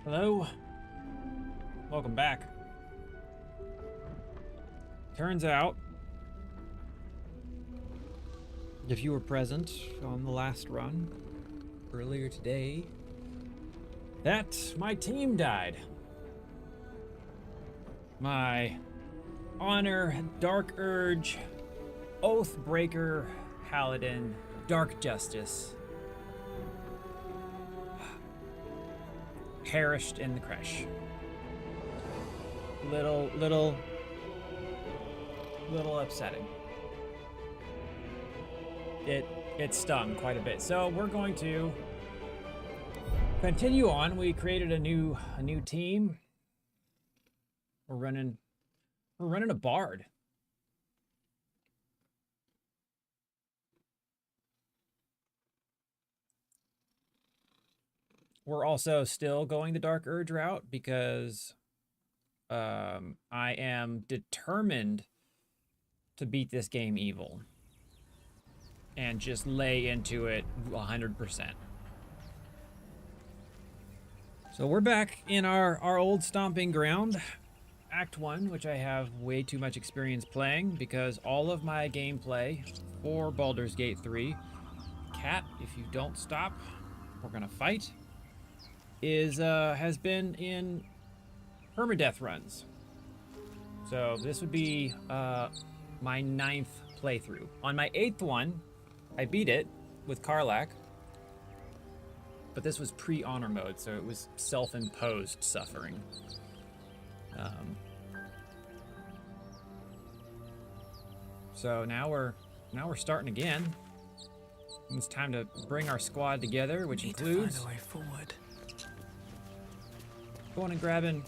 Hello. Welcome back. Turns out, if you were present on the last run earlier today, that my team died. My Honour Darge Run, Oathbreaker, Paladin, Dark Justice perished in the crash. Little upsetting. It stung quite a bit. So we're going to continue on. We created a new team. We're running a bard. We're also still going the Darge Run route because I am determined to beat this game evil and just lay into it 100%. So we're back in our old stomping ground, Act 1, which I have way too much experience playing because all of my gameplay for Baldur's Gate 3, Cat, if you don't stop, we're gonna fight, has been in permadeath runs. So this would be my 9th playthrough. On my 8th one, I beat it with Karlach, but this was pre-honor mode, so it was self-imposed suffering. So now we're starting again. It's time to bring our squad together, which includes to find a way forward. Going and grabbing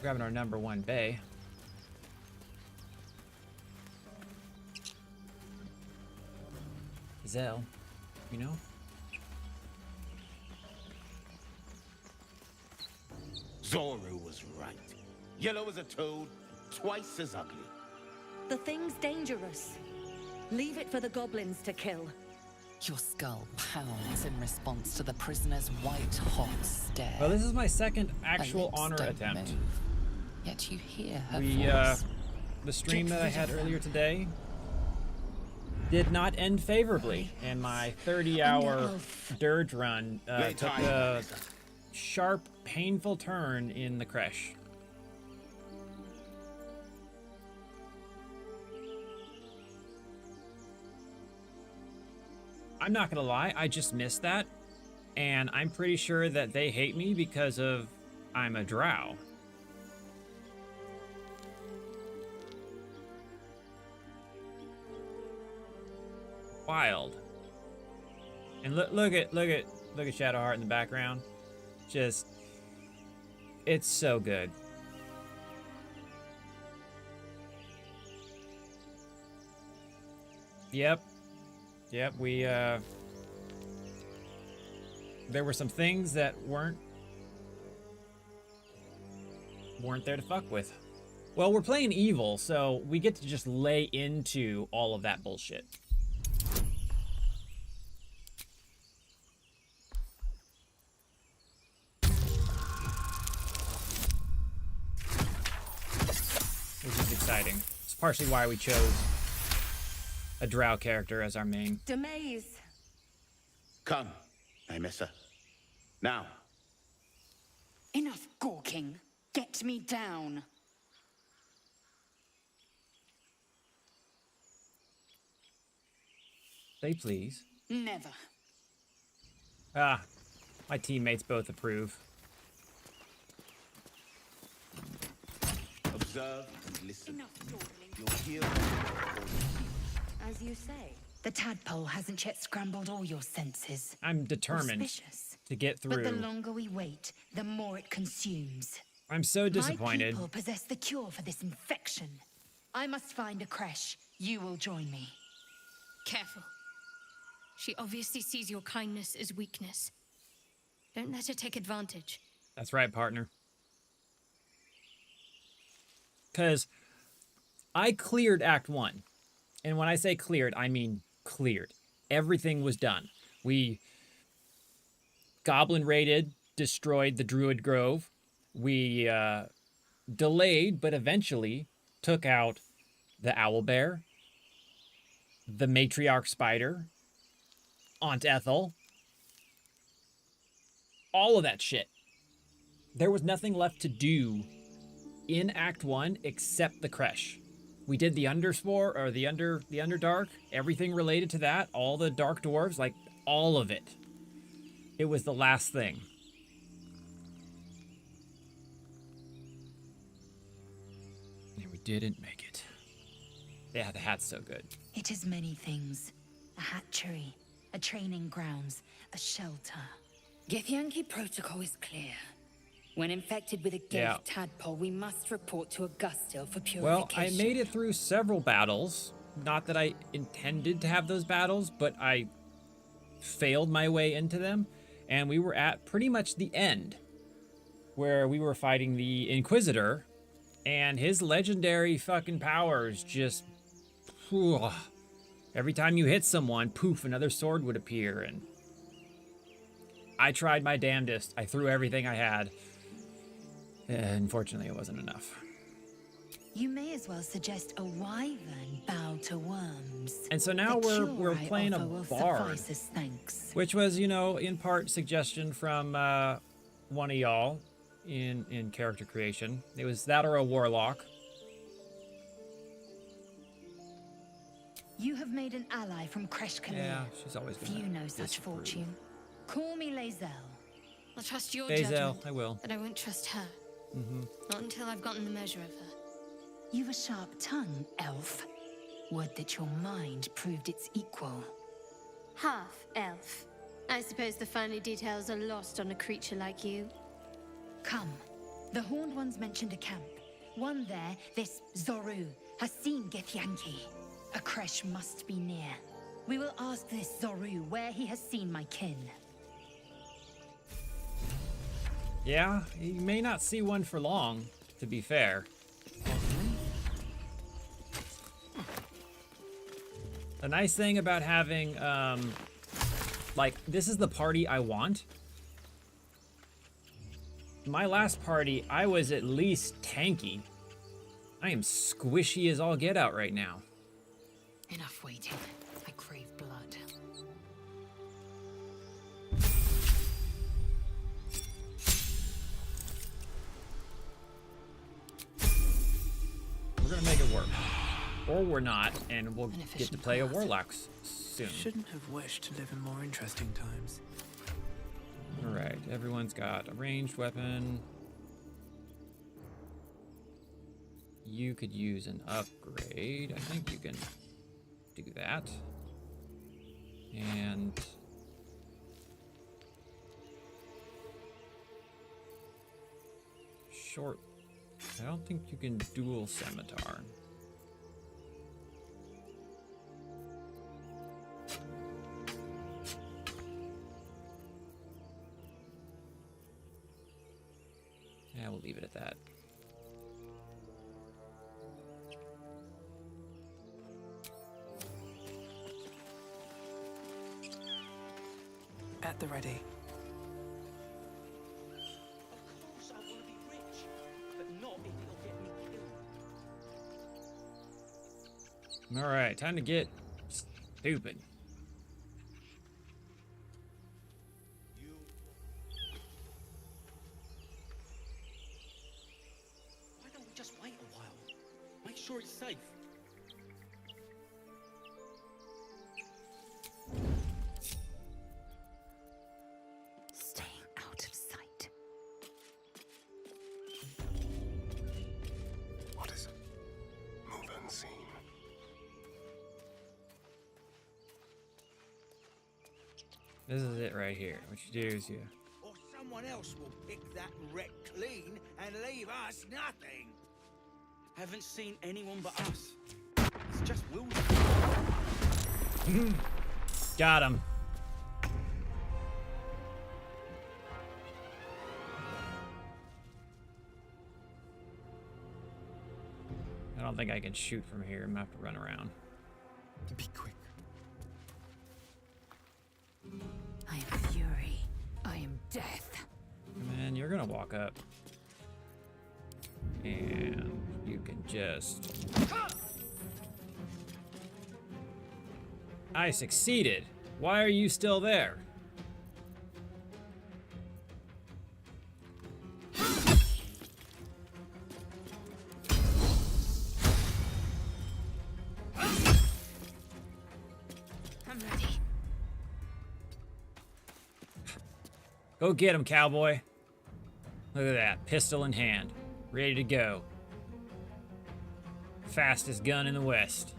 our number 1 bay. Zell, you know? Zoru was right. Yellow as a toad, twice as ugly. The thing's dangerous. Leave it for the goblins to kill. Your skull pounds in response to the prisoner's white-hot stare. Well, this is my second actual Her lips honor don't attempt. move, yet you hear her voice. The stream Get that I rid had of them. earlier today did not end favorably, and my 30-hour Durge run took a sharp, painful turn in the crash. I'm not gonna lie, I just missed that, and I'm pretty sure that they hate me because of I'm a drow. Wild. And look at Shadowheart in the background. Just, it's so good. Yep, we there were some things that weren't there to fuck with. Well, we're playing evil, so we get to just lay into all of that bullshit. Which is exciting. It's partially why we chose a drow character as our main. Demaze. Come, Nymessa. Now. Enough gawking. Get me down. Say please. Never. Ah, my teammates both approve. Observe and listen. Enough dawdling. You'll hear. As you say, the tadpole hasn't yet scrambled all your senses. I'm determined Auspicious. to get But the through. longer we wait, the more it consumes. I'm so disappointed. My people possess the cure for this infection. I must find a creche. You will join me. Careful. She obviously sees your kindness as weakness. Don't let her take advantage. That's right, partner. Because I cleared Act 1. And when I say cleared, I mean cleared. Everything was done. We goblin raided, destroyed the Druid Grove. We delayed, but eventually took out the Owlbear, the Matriarch Spider, Aunt Ethel, all of that shit. There was nothing left to do in Act 1 except the Kresh. We did the Underspore, or the Underdark, everything related to that, all the Dark Dwarves, like all of it. It was the last thing. And we didn't make it. Yeah, the hat's so good. It is many things. A hatchery, a training grounds, a shelter. Githyanki protocol is clear. When infected with a gate tadpole, we must report to Augustil for purification. Well, I made it through several battles. Not that I intended to have those battles, but I failed my way into them. And we were at pretty much the end, where we were fighting the Inquisitor, and his legendary fucking powers just... every time you hit someone, poof, another sword would appear, and... I tried my damnedest. I threw everything I had. Unfortunately, it wasn't enough. You may as well suggest a wyvern bow to worms. And so now we're playing a bard, which was, you know, in part suggestion from one of y'all in character creation. It was that or a warlock. You have made an ally from Kresh Kalir. Yeah, she's always been. Few know such fortune. Call me Lae'zel. I'll trust your Lae'zel, judgment, I will. but I won't trust her. Not until I've gotten the measure of her. You've a sharp tongue, elf. Would that your mind proved its equal. Half elf. I suppose the finer details are lost on a creature like you. Come. The Horned Ones mentioned a camp. One there, this Zoru, has seen Githyanki. A Kresh must be near. We will ask this Zoru where he has seen my kin. Yeah, you may not see one for long, to be fair. The nice thing about having, like, this is the party I want. My last party, I was at least tanky. I am squishy as all get out right now. Enough waiting. I crave blood. We're gonna make it work. Or we're not, and we'll get to play a warlock soon. Shouldn't have wished to live in more interesting times. Alright, everyone's got a ranged weapon. You could use an upgrade. I think you can do that. And short. I don't think you can dual scimitar. Yeah, we'll leave it at that. At the ready. Of course I want to be rich, but not if it'll get me killed. All right, time to get stupid. Why don't we just wait a while? Make sure it's safe. Staying out of sight. What is it? Move unseen. This is it right here. What you do is you... Or someone else will pick that wreck clean and leave us nothing. Haven't seen anyone but us. It's just wilderness. Got him. I don't think I can shoot from here. I'm gonna have to run around. Be quick. I am fury, I am death. And you're gonna walk up. And you can just... I succeeded. Why are you still there? I'm ready. Go get him, cowboy. Look at that, pistol in hand, ready to go. Fastest gun in the West.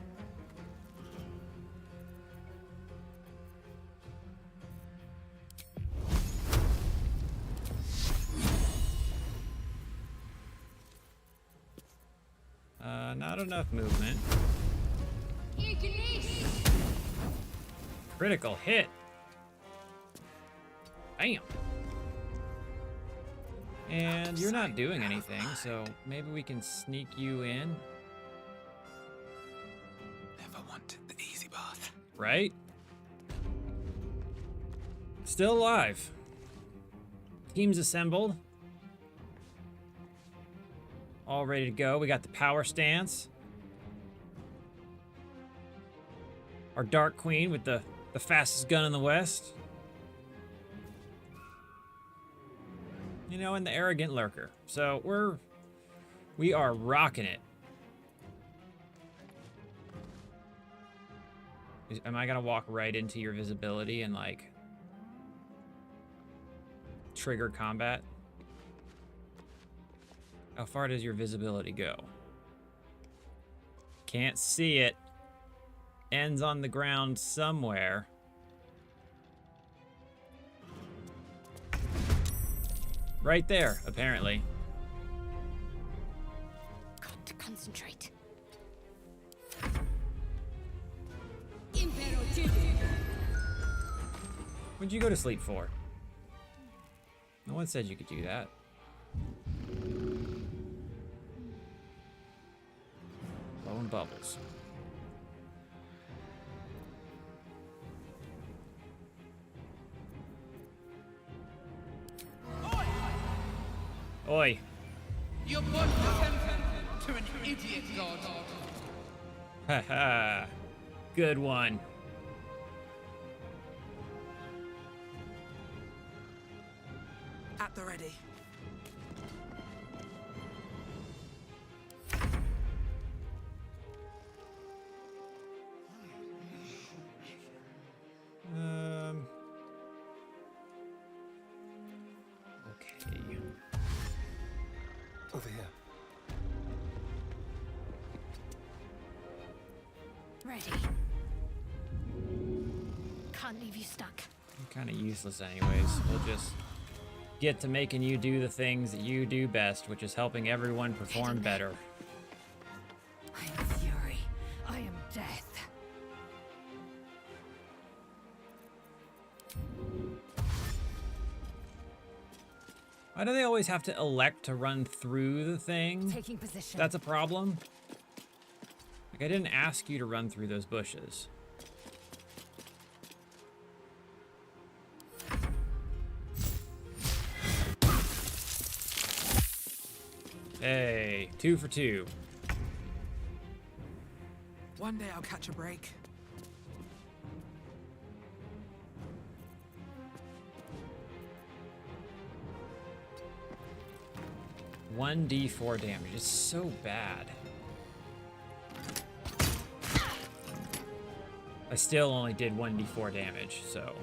Not enough movement. Critical hit. Bam. And you're not doing anything, so maybe we can sneak you in. Never wanted the easy path. Right? Still alive. Teams assembled. All ready to go. We got the power stance. Our Dark Queen with the fastest gun in the West. You know, and the arrogant lurker. So we are rocking it. Am I gonna walk right into your visibility and like trigger combat? How far does your visibility go? Can't see it. Ends on the ground somewhere. Right there, apparently. Got to concentrate. What'd you go to sleep for? No one said you could do that. Blowing bubbles. Oi. You're born to an idiot god. Haha. Good one. At the ready. Okay. Over here. Ready. Can't leave you stuck. You're kind of useless anyways. We'll just get to making you do the things that you do best, which is helping everyone perform better. I am fury. I am death. Why do they always have to elect to run through the thing? Taking position. That's a problem. Like, I didn't ask you to run through those bushes. Hey, 2 for 2. One day I'll catch a break. One D4 damage is so bad. I still only did 1d4 damage, so.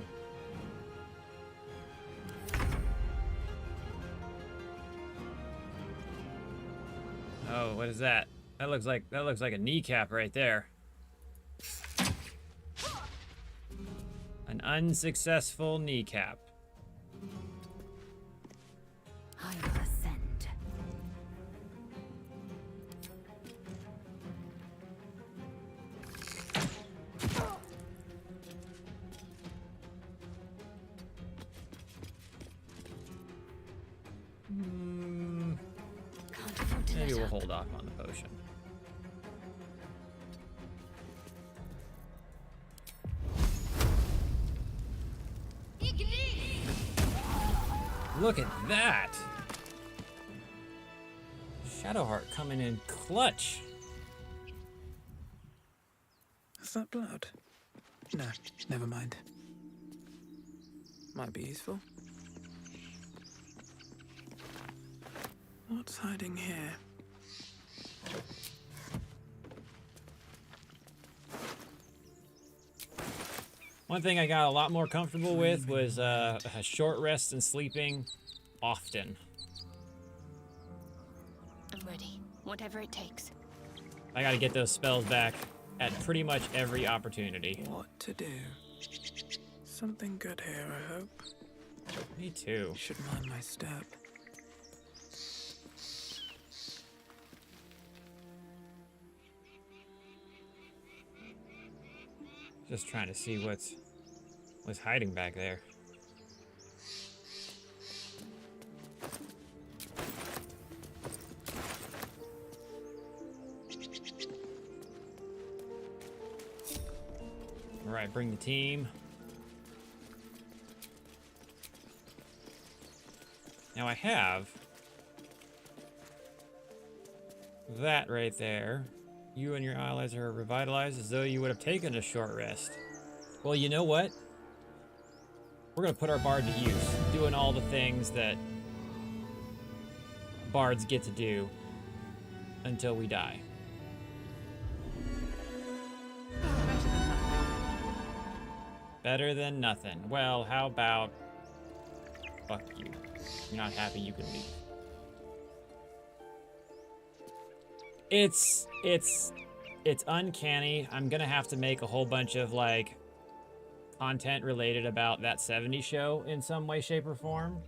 Oh, what is that? That looks like a kneecap right there. An unsuccessful kneecap. I will ascend. Can't afford to Maybe let we'll up. hold off on the potion. Look at that! Shadowheart coming in clutch. Is that blood? No, never mind. Might be useful. What's hiding here? One thing I got a lot more comfortable with was a short rest and sleeping often. I'm ready. Whatever it takes. I gotta get those spells back at pretty much every opportunity. What to do? Something good here, I hope. Me too. Should mind my step. Just trying to see what's hiding back there. All right, bring the team. Now I have that right there. You and your allies are revitalized as though you would have taken a short rest. Well, you know what? We're gonna put our bard to use, doing all the things that bards get to do until we die. Better than nothing. Well, how about fuck you? If you're not happy, you can leave. It's uncanny. I'm gonna have to make a whole bunch of like content related about that 70s show in some way, shape, or form.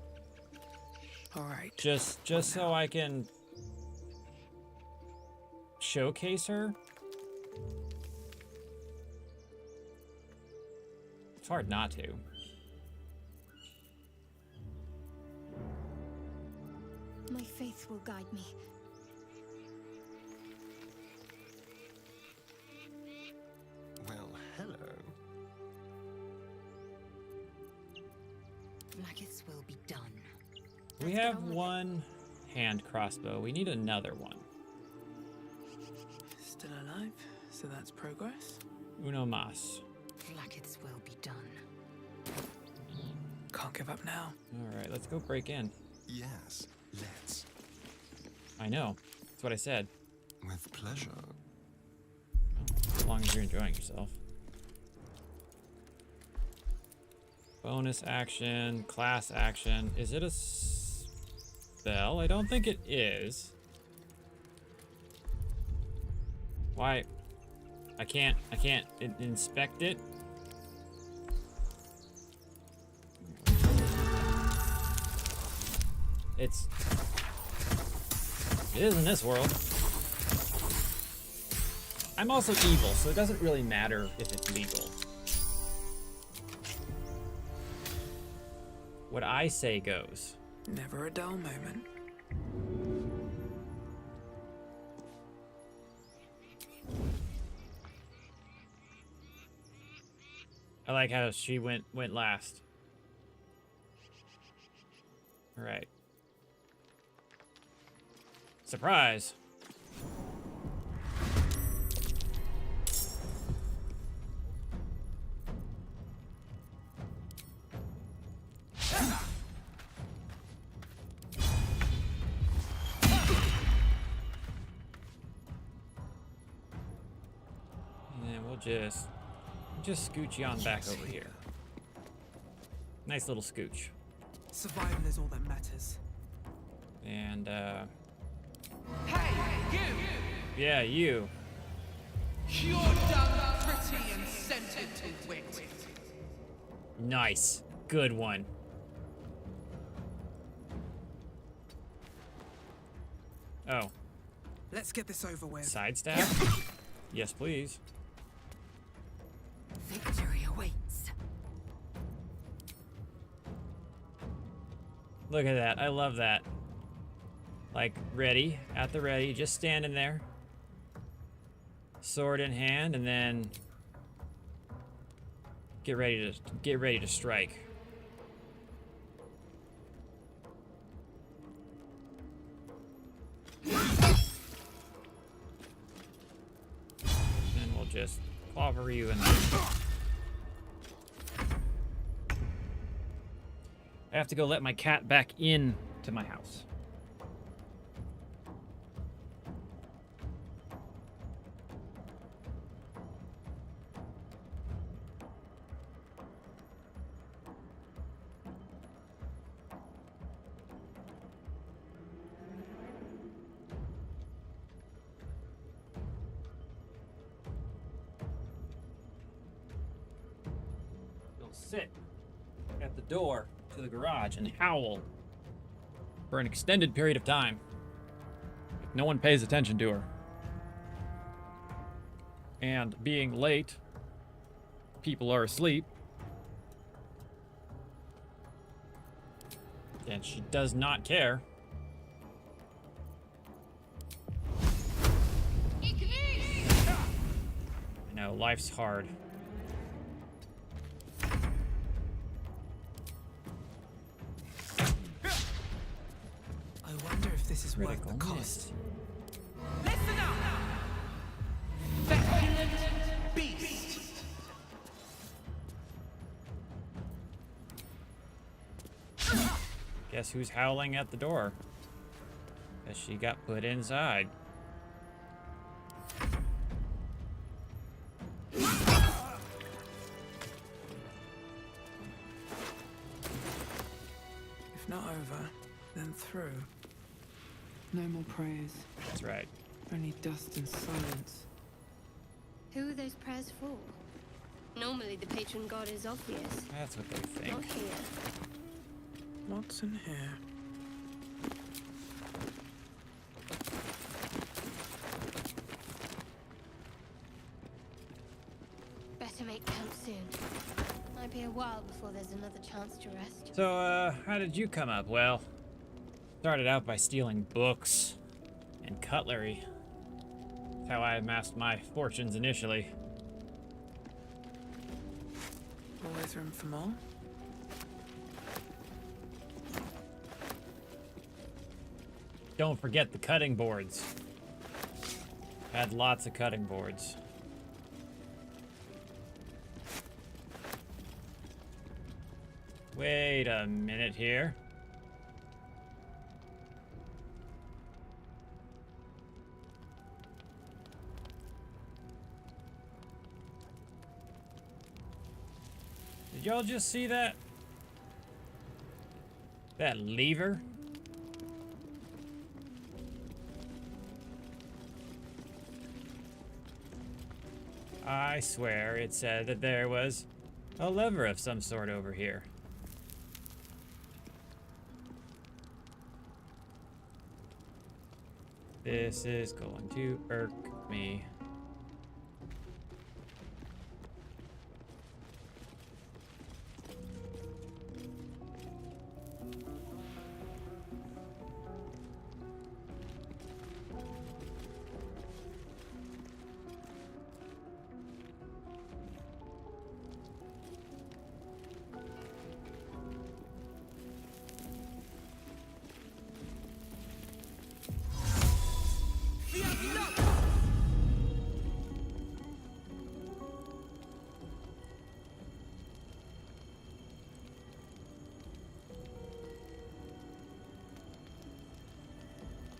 All right. Just so I can showcase her. It's hard not to. My faith will guide me. Well, hello. Blackets will be done. We have one hand crossbow. We need another one. Still alive, so that's progress. Uno mas. Blackets will be done. Can't give up now. All right, let's go break in. Yes, let's. I know. That's what I said. With pleasure. As long as you're enjoying yourself. Bonus action, class action. Is it a spell? I don't think it is. Why? I can't inspect it. It is in this world. I'm also evil, so it doesn't really matter if it's legal. What I say goes. Never a dull moment. I like how she went last. All right. Surprise. And then we'll just scooch you on back over here. Nice little scooch. Survival is all that matters. And Hey, you! yeah, you. You're done pretty and scented to wit. Nice. Good one. Oh, Let's get this over with. side stab? Yes, please. Victory awaits. Look at that. I love that. Like, ready, at the ready, just standing there. Sword in hand, and then get ready to strike. just clobber you in the... I have to go let my cat back in to my house. He'll sit at the door to the garage and howl for an extended period of time if no one pays attention to her. And being late, people are asleep, and she does not care. I know, life's hard. I wonder if this is worth Critical the cost. miss. Listen up! Feculent beast! Guess who's howling at the door? Because she got put inside. If not over, then through. No more prayers, That's right. only dust and silence. Who are those prayers for? Normally the patron god is obvious. That's what they Not think. here. What's in here? Better make camp soon. Might be a while before there's another chance to rest. So, how did you come up? Well, started out by stealing books and cutlery. That's how I amassed my fortunes initially. Always room for more? Don't forget the cutting boards. Had lots of cutting boards. Wait a minute here. Did y'all just see that? That lever? I swear it said that there was a lever of some sort over here. This is going to irk me.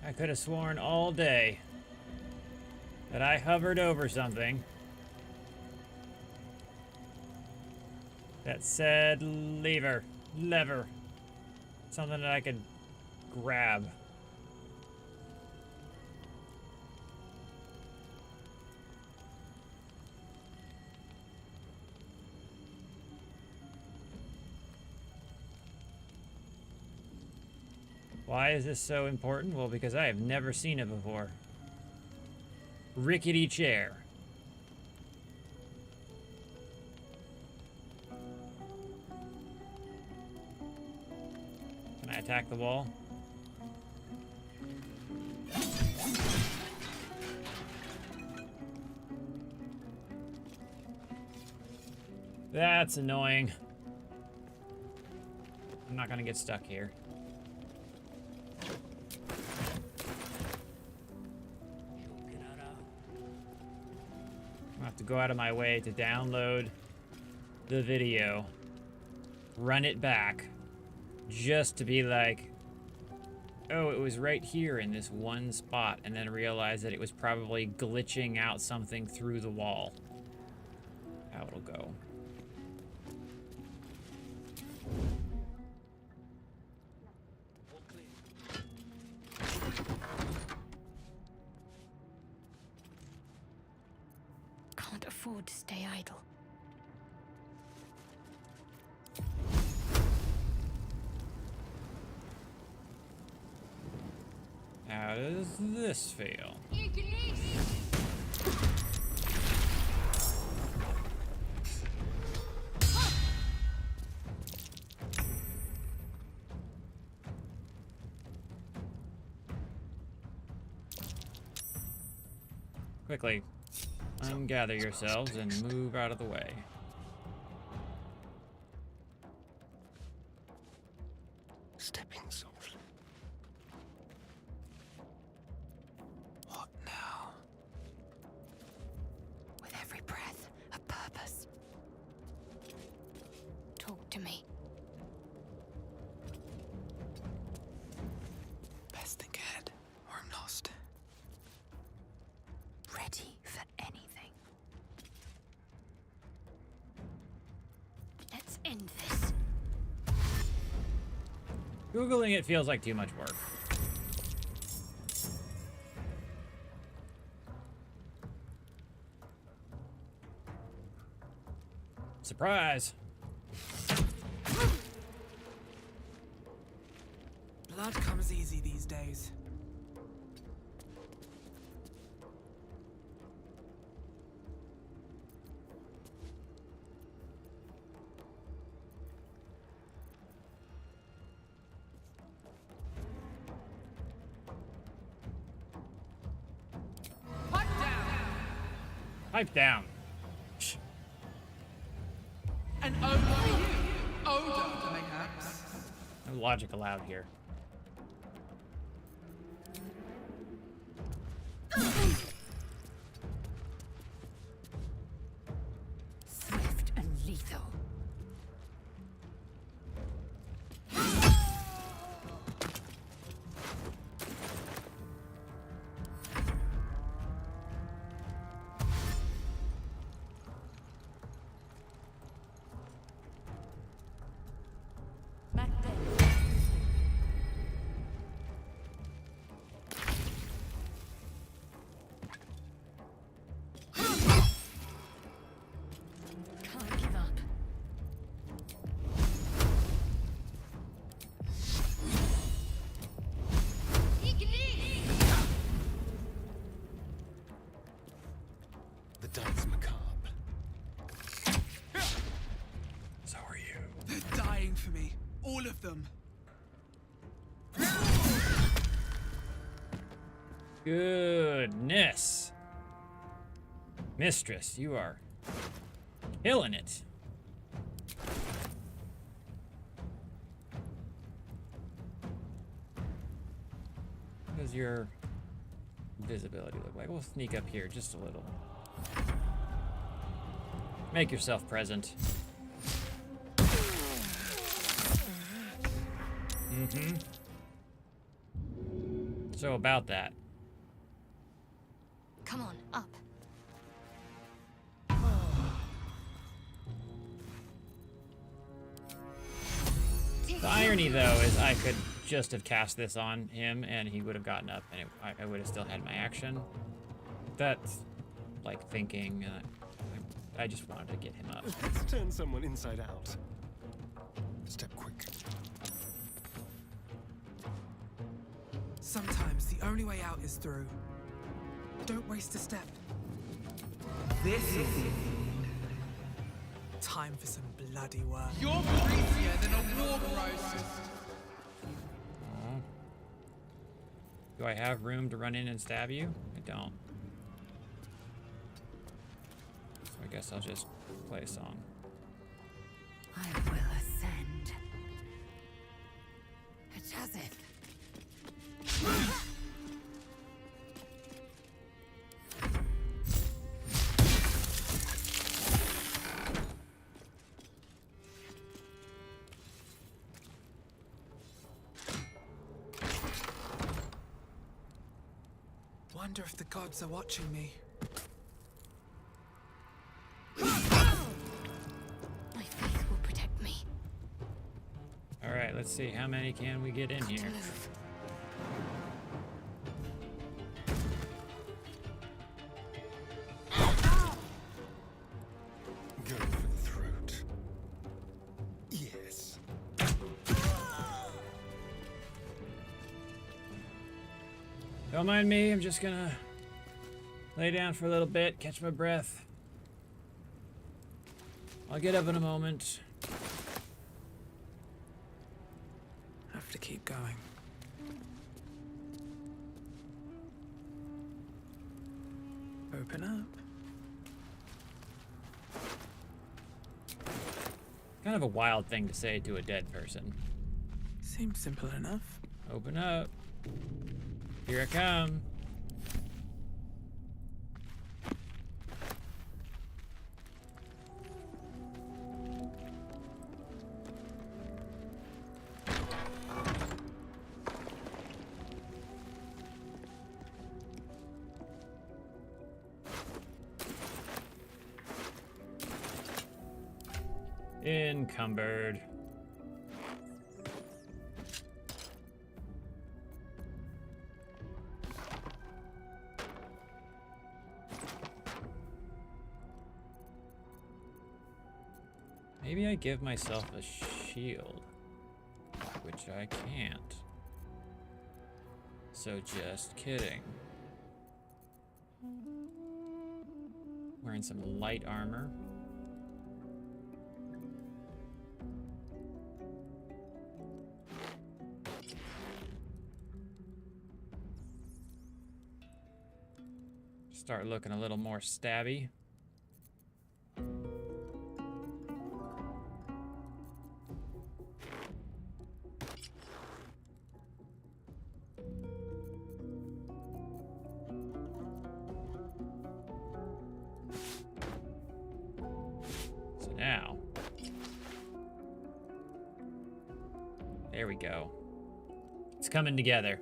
I could have sworn all day that I hovered over something that said lever, something that I could grab. Why is this so important? Well, because I have never seen it before. Rickety chair. Can I attack the wall? That's annoying. I'm not gonna get stuck here. have to go out of my way to download the video, run it back, just to be like, oh, it was right here in this one spot, and then realize that it was probably glitching out something through the wall. How it'll go. Can't afford to stay idle. How does this feel? Quickly, ungather yourselves and move out of the way. Stepping softly. What now? With every breath, a purpose. Talk to me. Best think ahead, or I'm lost. Ready for anything. Let's end this. Googling it feels like too much work. Surprise! Blood comes easy these days. Pipe down. An odor for you. Odor, mayhaps. No logic allowed here. Swift and lethal. Back there. Can't give up. The dice macabre. So are you. They're dying for me. All of them. Goodness. Mistress, you are killing it. What does your visibility look like? We'll sneak up here just a little. Make yourself present. Mm-hmm. So about that. Come on, up. The irony, though, is I could just have cast this on him and he would have gotten up and I would have still had my action. That's like thinking, I just wanted to get him up. Let's turn someone inside out. Step quick. Sometimes the only way out is through. Don't waste a step. This is time for some bloody work. You're greasier than a war roast. Aw. Do I have room to run in and stab you? I don't. So I guess I'll just play a song. I will ascend. It has it. wonder if the gods are watching me. My faith will protect me. All right, let's see. How many can we get in Got to here? move. Go for the throat. Yes. Don't mind me. I'm just gonna lay down for a little bit, catch my breath. I'll get up in a moment. Have to keep going. Open up. Kind of a wild thing to say to a dead person. Seems simple enough. Open up. Here I come. Encumbered. Maybe I give myself a shield, which I can't. So just kidding. Wearing some light armor. Start looking a little more stabby. So now, there we go. It's coming together.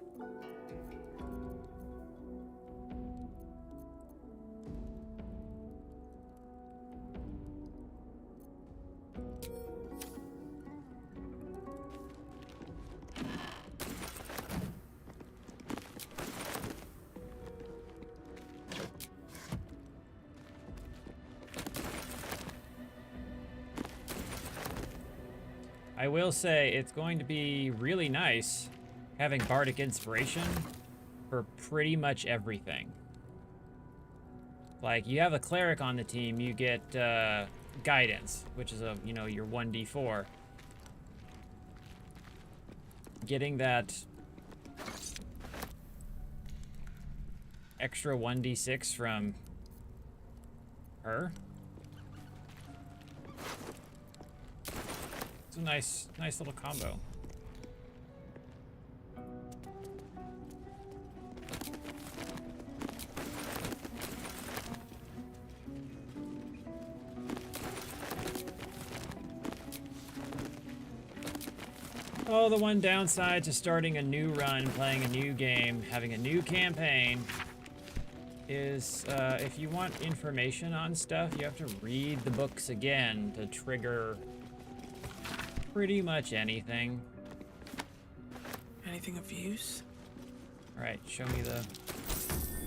I will say it's going to be really nice having Bardic Inspiration for pretty much everything. Like, you have a Cleric on the team, you get Guidance, which is a, you know, your 1d4. Getting that extra 1d6 from her. It's a nice little combo. Oh, the one downside to starting a new run, playing a new game, having a new campaign is if you want information on stuff, you have to read the books again to trigger pretty much anything. Anything of use? All right, show me the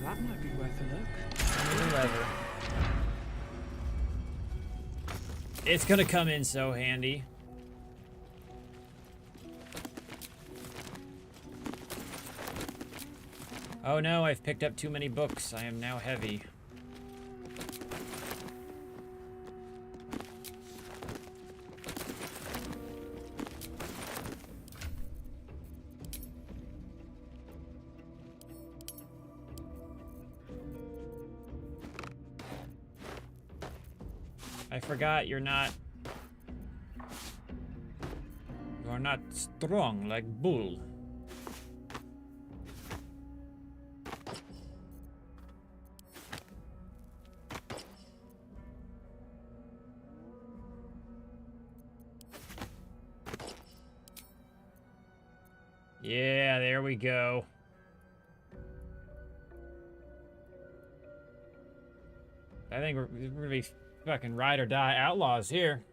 That might be worth a look. show me the lever. It's gonna come in so handy. Oh no, I've picked up too many books. I am now heavy. I forgot you're not strong like Bull. Yeah, there we go. I think we're gonna be fucking ride or die outlaws here.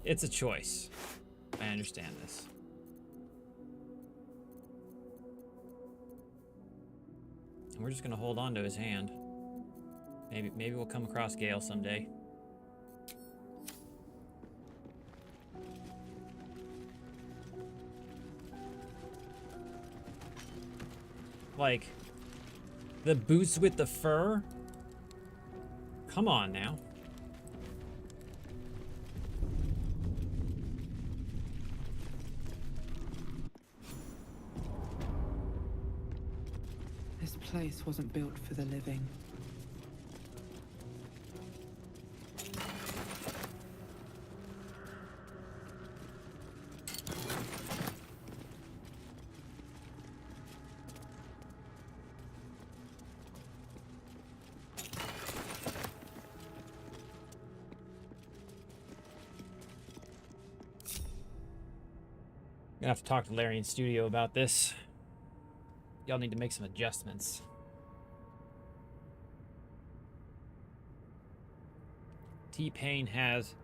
It's a choice. I understand this. And we're just gonna hold on to his hand. Maybe we'll come across Gale someday. Like, the boots with the fur? Come on now. This place wasn't built for the living. Gonna have to talk to Larry in studio about this. Y'all need to make some adjustments. T-Pain has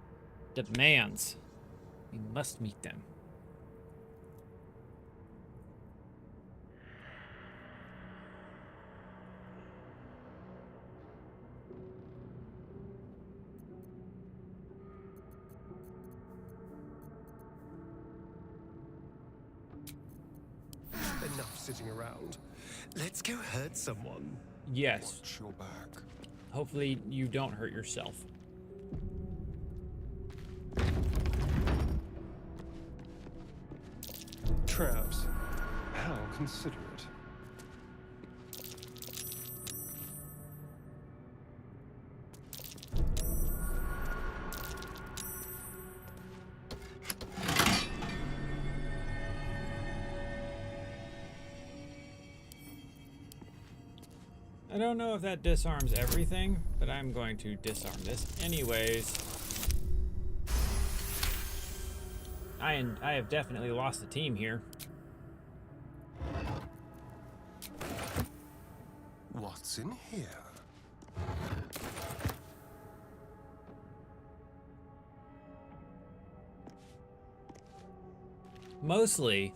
demands. We must meet them. Enough sitting around. Let's go hurt someone. Yes. Watch your back. Hopefully you don't hurt yourself. Traps. How considerate. I don't know if that disarms everything, but I'm going to disarm this anyways. I have definitely lost the team here. What's in here? Mostly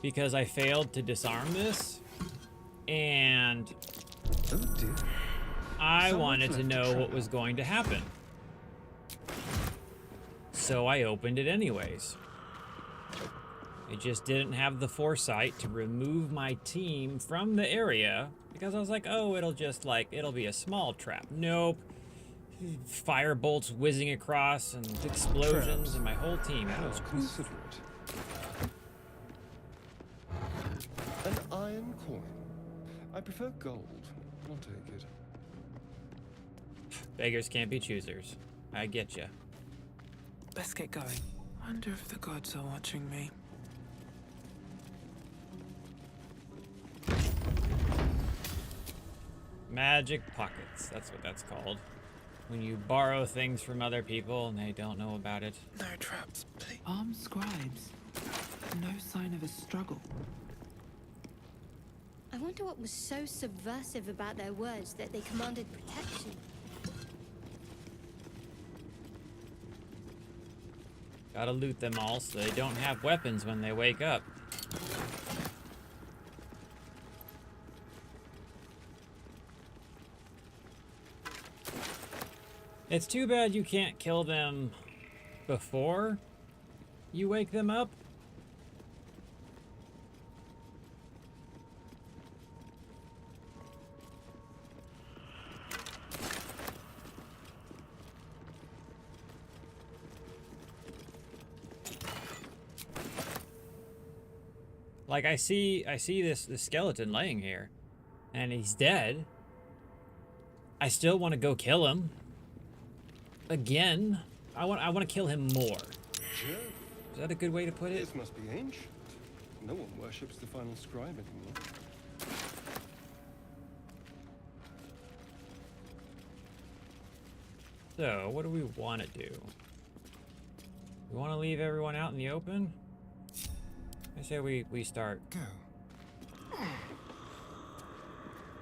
because I failed to disarm this, and Oh dear. I Someone's wanted to left a know what trap. was going to happen. So I opened it anyways. I just didn't have the foresight to remove my team from the area because I was like, oh, it'll be a small trap. Nope. Fire bolts whizzing across and explosions and my whole team How goes. considerate. An iron coin. I prefer gold. I'll take it. Beggars can't be choosers. I get ya. Let's get going. Wonder if the gods are watching me. Magic pockets. That's what that's called. When you borrow things from other people and they don't know about it. No traps, please. Armed scribes. No sign of a struggle. I wonder what was so subversive about their words that they commanded protection. Gotta loot them all so they don't have weapons when they wake up. It's too bad you can't kill them before you wake them up. Like I see this skeleton laying here and he's dead. I still want to go kill him. Again, I want to kill him more. Is that a good way to put it? This must be ancient. No one worships the final scribe anymore. So, what do we want to do? We want to leave everyone out in the open? I say we start. Go.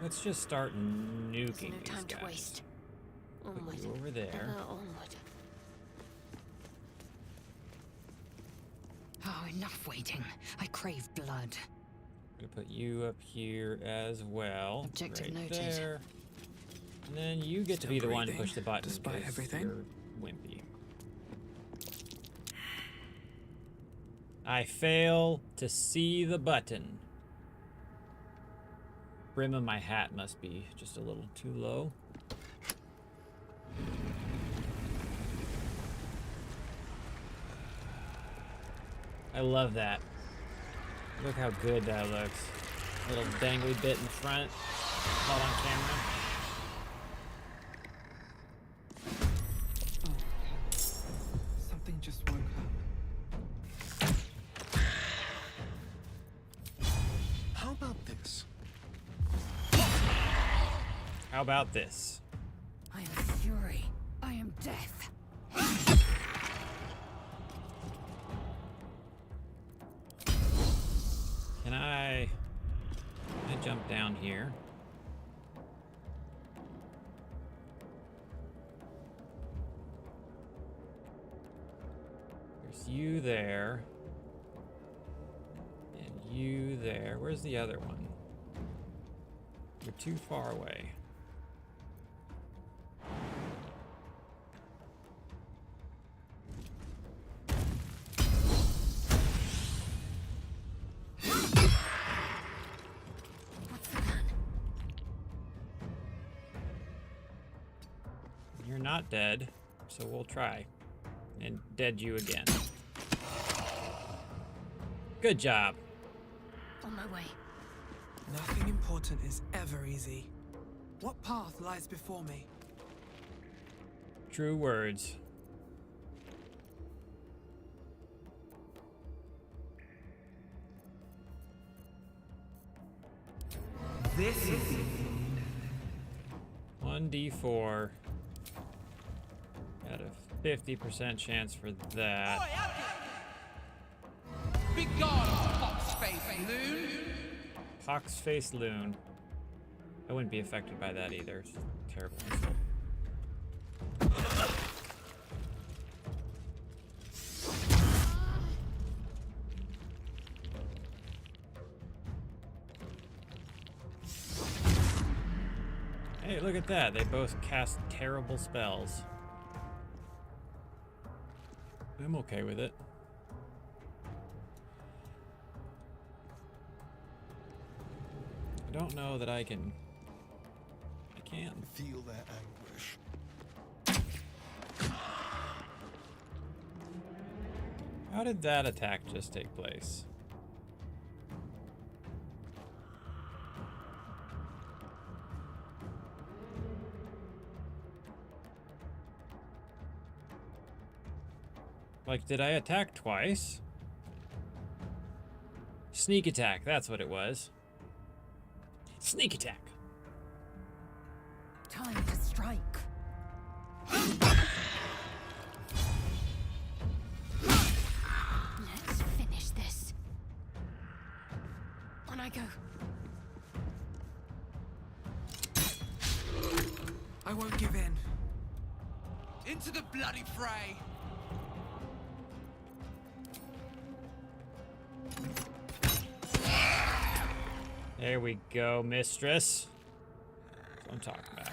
Let's just start nuking No these time guys. to waste. Put Onward. you over there. Ever onward. Oh, enough waiting. I crave blood. Gonna put you up here as well. Objective right noted. there. And then you get to Still be the one to breathing, push the button. despite 'cause everything. You're wimpy. I fail to see the button. Brim of my hat must be just a little too low. I love that. Look how good that looks. Little dangly bit in the front. Caught on camera. Something just woke up. How about this? How about this? I am fury. I am death. Can I jump down here? There's you there. And you there. Where's the other one? You're too far away. What's the plan? You're not dead, so we'll try. And dead you again. Good job. On my way. Nothing important is ever easy. What path lies before me? True words. This is 1d4. Got a 50% chance for that. Be gone, pox-faced loon! Pox-faced loon. I wouldn't be affected by that either. It's a terrible insult. Hey, look at that. They both cast terrible spells. I'm okay with it. I don't know that I can. I can. Feel their anguish. How did that attack just take place? Like, did I attack twice? Sneak attack, that's what it was. Sneak attack. Time to strike. Let's finish this. On I go. I won't give in. Into the bloody fray! There we go, mistress. That's what I'm talking about.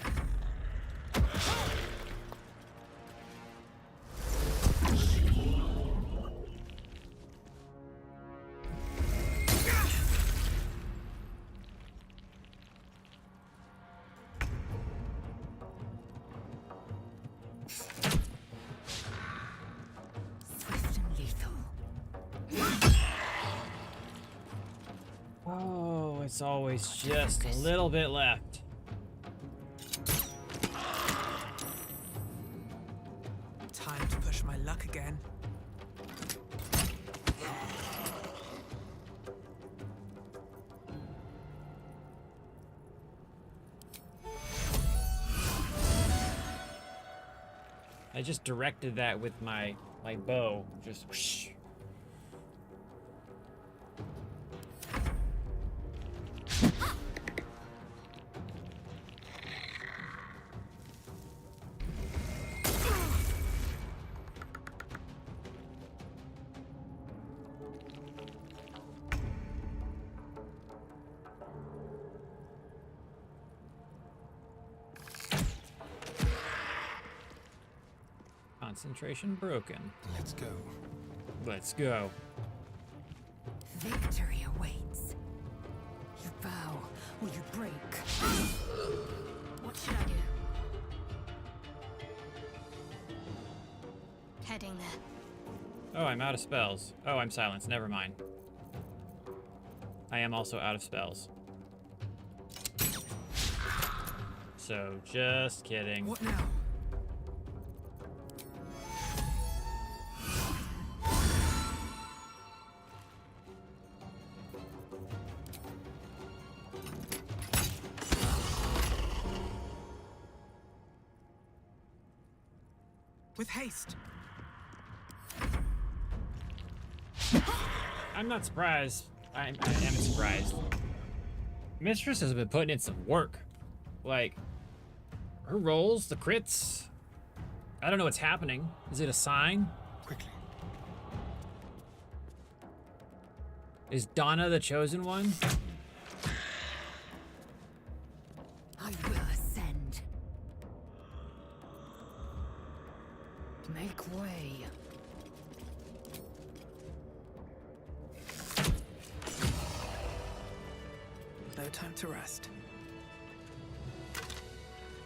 Swift and lethal. Oh, it's always just a little bit left. Time to push my luck again. I just directed that with my bow. Just whoosh. Concentration broken. Let's go. Let's go. Victory awaits. You bow or you break. What should I do? Heading there. Oh, I'm out of spells. Oh, I'm silenced. Never mind. I am also out of spells. So, just kidding. What now? With haste. I'm not surprised. I am surprised. Mistress has been putting in some work. Like, her rolls, the crits. I don't know what's happening. Is it a sign? Quickly. Is Donna the chosen one? I will ascend. Make way. No time to rest.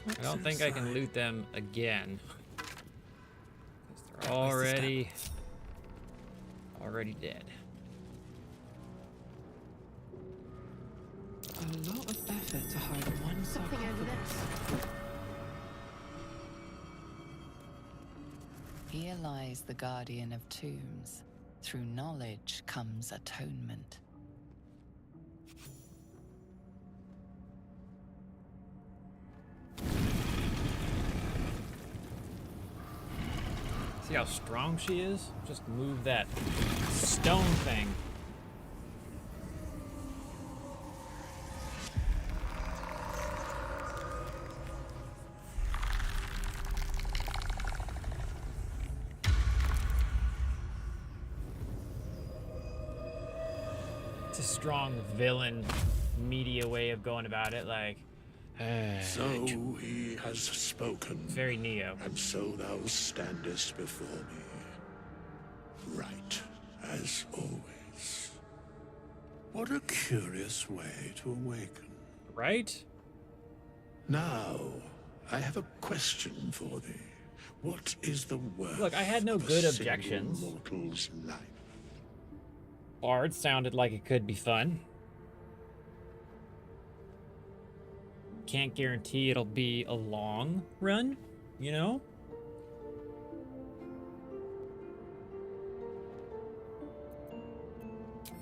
I don't think I can loot them again. 'Cause they're already dead. A lot of effort to hide one Something over there. Here lies the guardian of tombs. Through knowledge comes atonement. See how strong she is? Just move that stone thing. It's a strong villain media way of going about it, like So he has spoken. very Neo. And so thou standest before me. Right, as always. What a curious way to awaken. Right? Now, I have a question for thee. What is the worth Look, I had no of a good single objections. mortal's life? Bard sounded like it could be fun. Can't guarantee it'll be a long run, you know?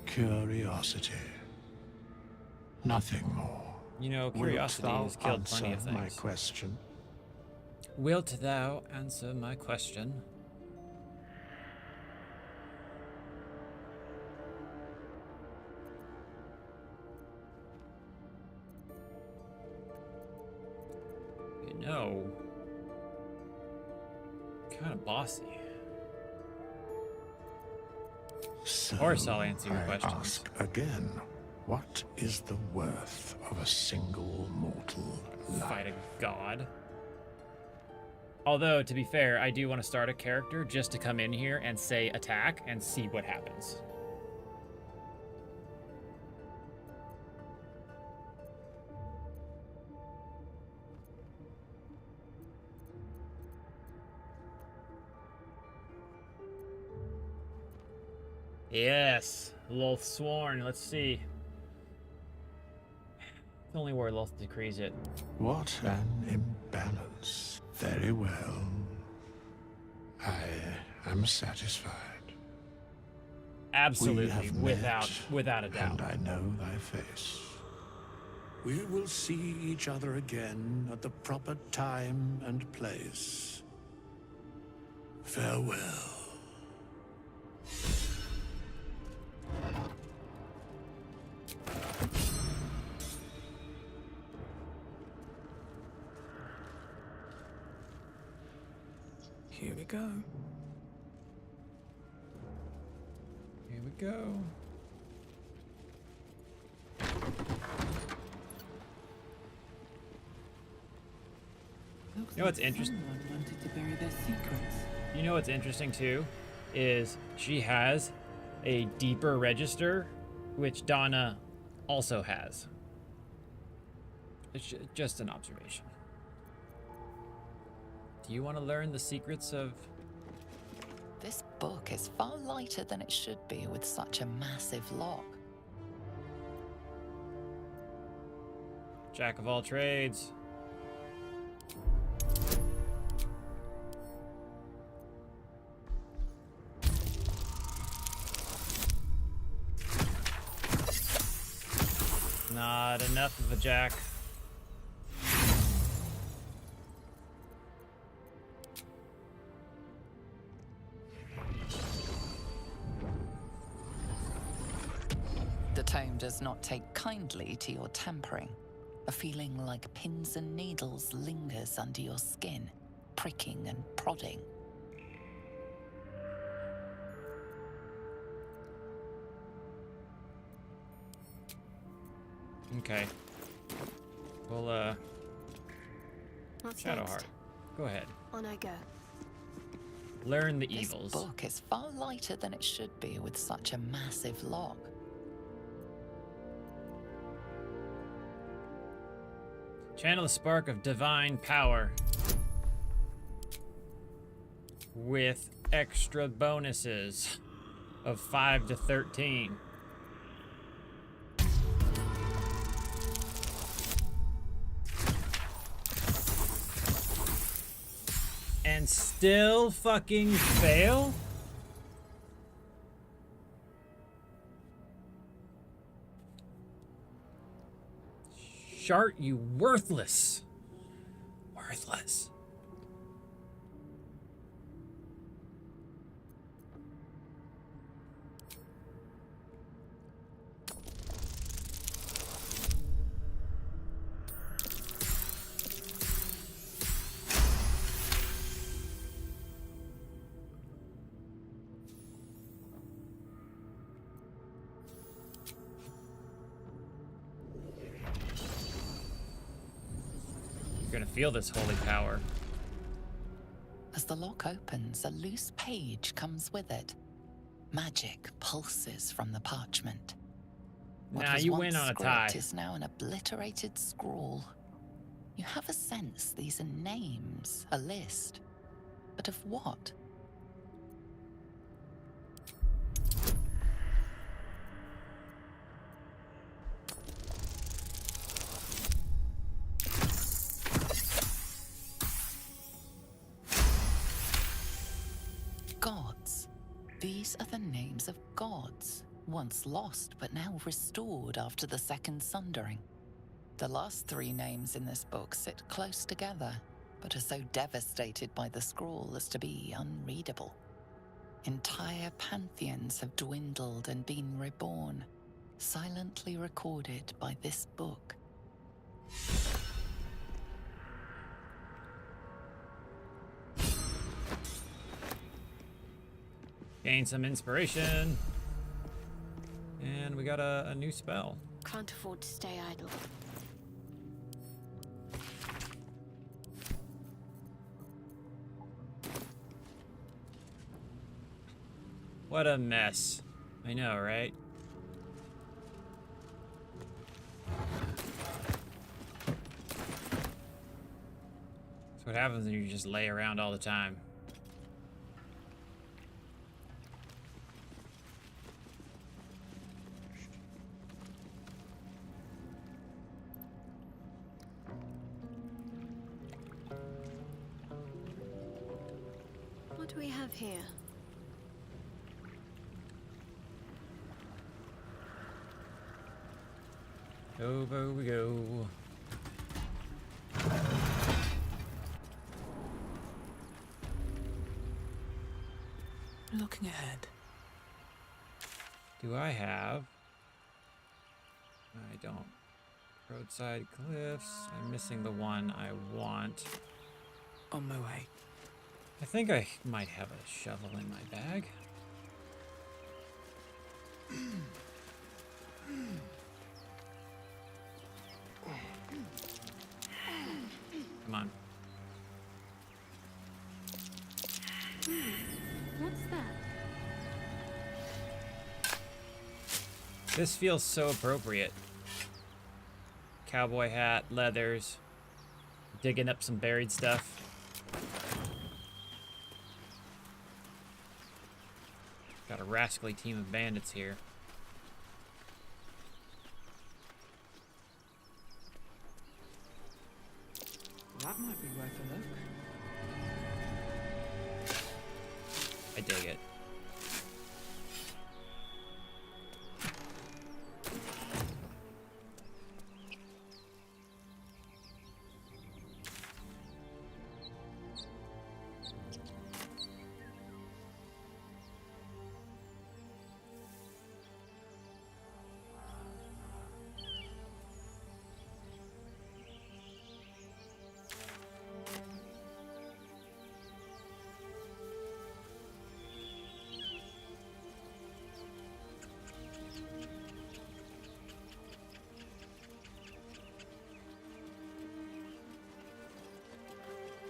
Curiosity. Nothing more. You know, curiosity Wilt has thou killed plenty of answer my things. question? Wilt thou answer my question? You know, kind of bossy. So Of course I'll answer your I questions. ask again, what is the worth of a single mortal life? Fight a god. Although, to be fair, I do want to start a character just to come in here and say attack and see what happens. Yes, Loth Sworn. Let's see. It's only where Loth decrees it. What an imbalance. Very well. I am satisfied. Absolutely, We have without a met, doubt. and I know thy face. We will see each other again at the proper time and place. Farewell. Here we go. Here we go. You know what's interesting? Wanted to bury their secrets. You know what's interesting too, is she has a deeper register, which Donna also has. It's just an observation. Do you want to learn the secrets of... This book is far lighter than it should be with such a massive lock. Jack of all trades? Not enough of a jack. The tome does not take kindly to your tampering. A feeling like pins and needles lingers under your skin, pricking and prodding. Okay. Well, What's Shadowheart, next? go ahead. On I go. Learn the This evils. book is far lighter than it should be with such a massive lock. Channel the spark of divine power with extra bonuses of 5 to 13. And still fucking fail? Shart, you worthless. Worthless. You're gonna feel this holy power. As the lock opens, a loose page comes with it. Magic pulses from the parchment. What Nah, was you once win on a script tie. is now an obliterated scrawl. You have a sense these are names, a list. But of what? Gods. These are the names of gods, once lost but now restored after the Second Sundering. The last three names in this book sit close together, but are so devastated by the scrawl as to be unreadable. Entire pantheons have dwindled and been reborn, silently recorded by this book. Gain some inspiration. And we got a new spell. Can't afford to stay idle. What a mess. I know, right? That's what happens when you just lay around all the time. What do we have here? Over we go. looking ahead. Do I have? I don't. Roadside cliffs. I'm missing the one I want. On my way. I think I might have a shovel in my bag. Come on. What's that? This feels so appropriate. Cowboy hat, leathers, digging up some buried stuff. Got a rascally team of bandits here. That might be worth a look. I dig it.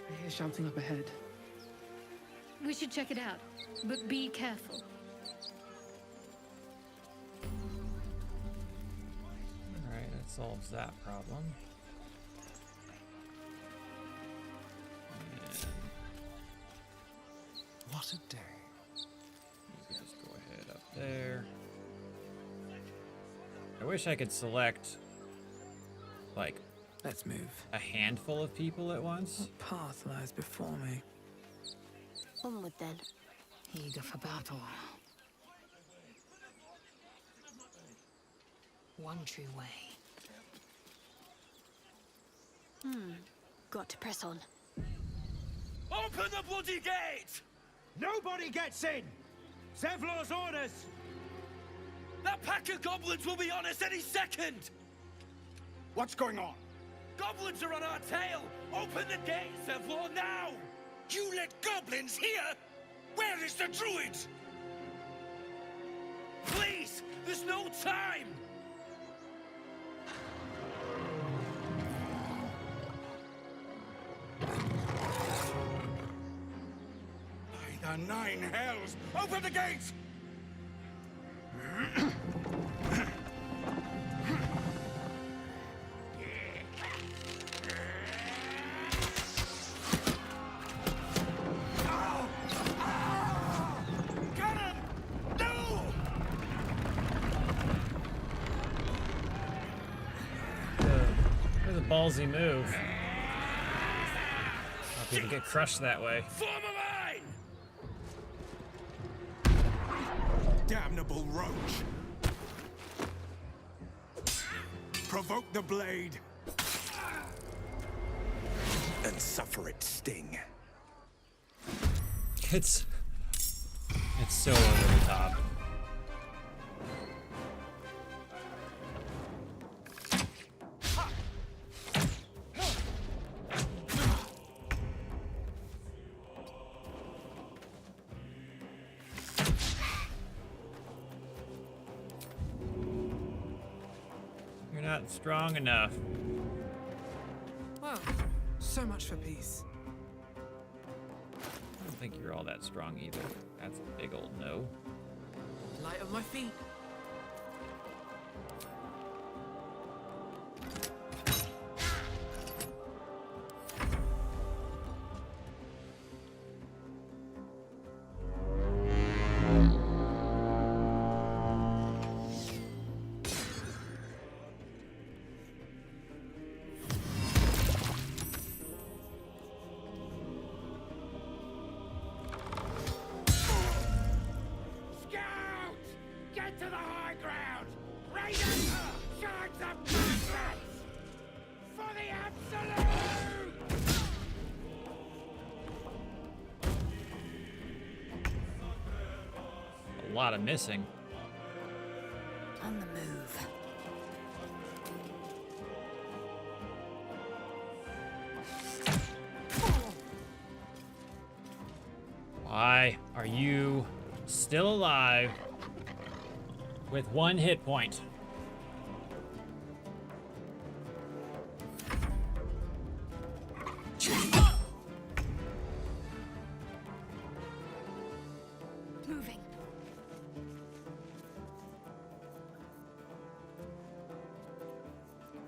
I hear shouting up ahead. We should check it out, but be careful. Alright, that solves that problem. And What a day. you can just go ahead up there. I wish I could select, like, Let's move. a handful of people at once. What path lies before me? Onward then. Eager for battle. One true way. Got to press on. Open the bloody gate! Nobody gets in! Zevlor's orders! That pack of goblins will be on us any second! What's going on? Goblins are on our tail! Open the gate, Zevlor, now! You let goblins here? Where is the druid? Please! There's no time! By the nine hells! Open the gates! There's a ballsy move. A lot of people get crushed that way. Form a line! Damnable roach! Provoke the blade! And suffer its sting. It's so over the top. You're not strong enough. Well, so much for peace. I don't think you're all that strong either. That's a big old no. Light on my feet. Scout! Get to lot of missing. On the move. Why are you still alive with 1 hit point? Moving.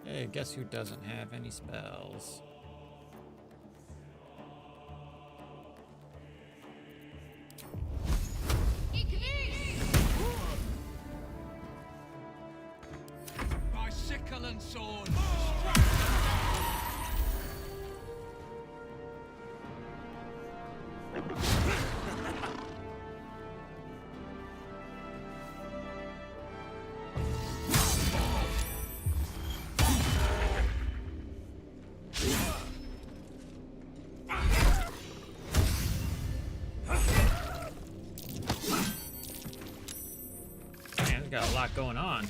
Hey, guess who doesn't have any spells? By sickle and sword. Man, we got a lot going on.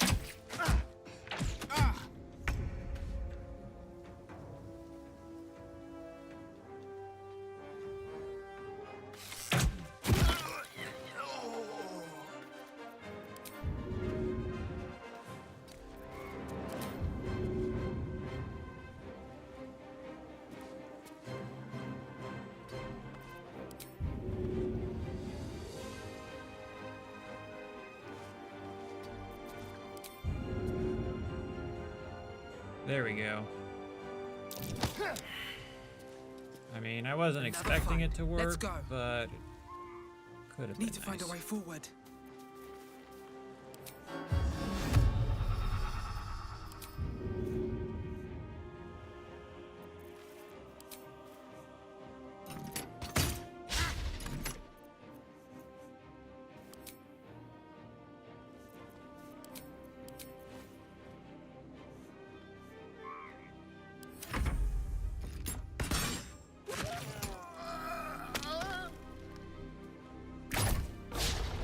There we go. I mean, I wasn't expecting it to work, Let's go. but could have been Need to find a nice. way forward.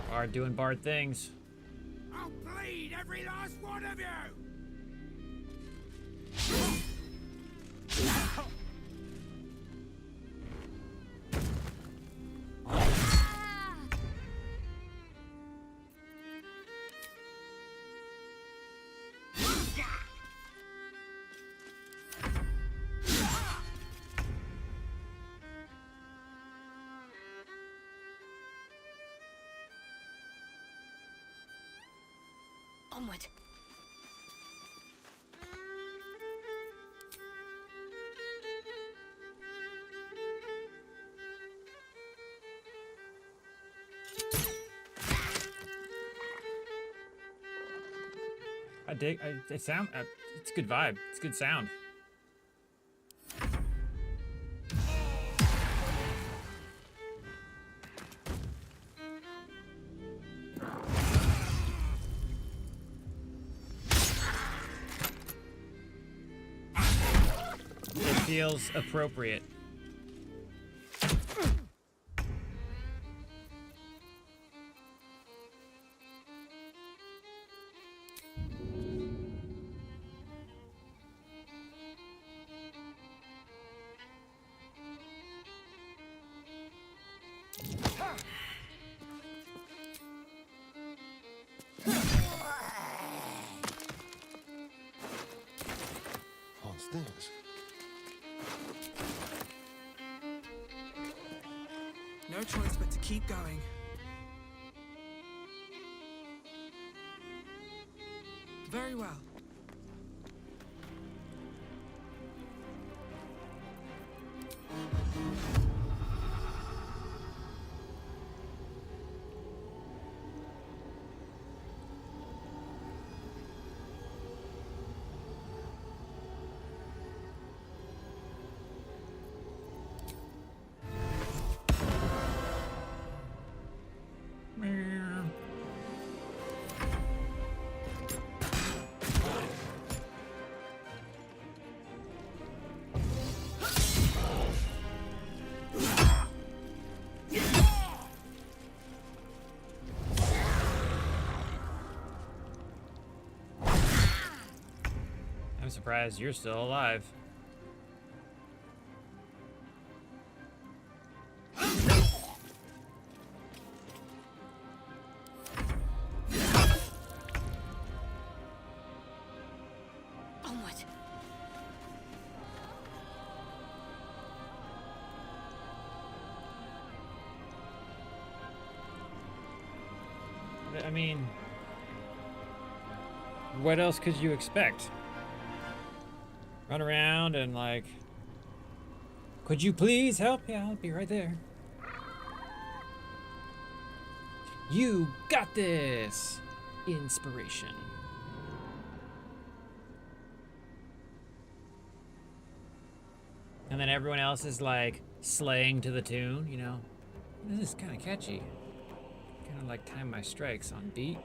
Bard doing Bard things. I'll bleed every last one of you! Onward. It sound. It's good vibe. It's good sound. It feels appropriate. What's this? No choice but to keep going. Very well. I'm surprised you're still alive. Onward. I mean, what else could you expect? Run around and like, could you please help? Yeah, I'll be right there. You got this! Inspiration. And then everyone else is like slaying to the tune, you know? This is kind of catchy. Kind of like time my strikes on beat.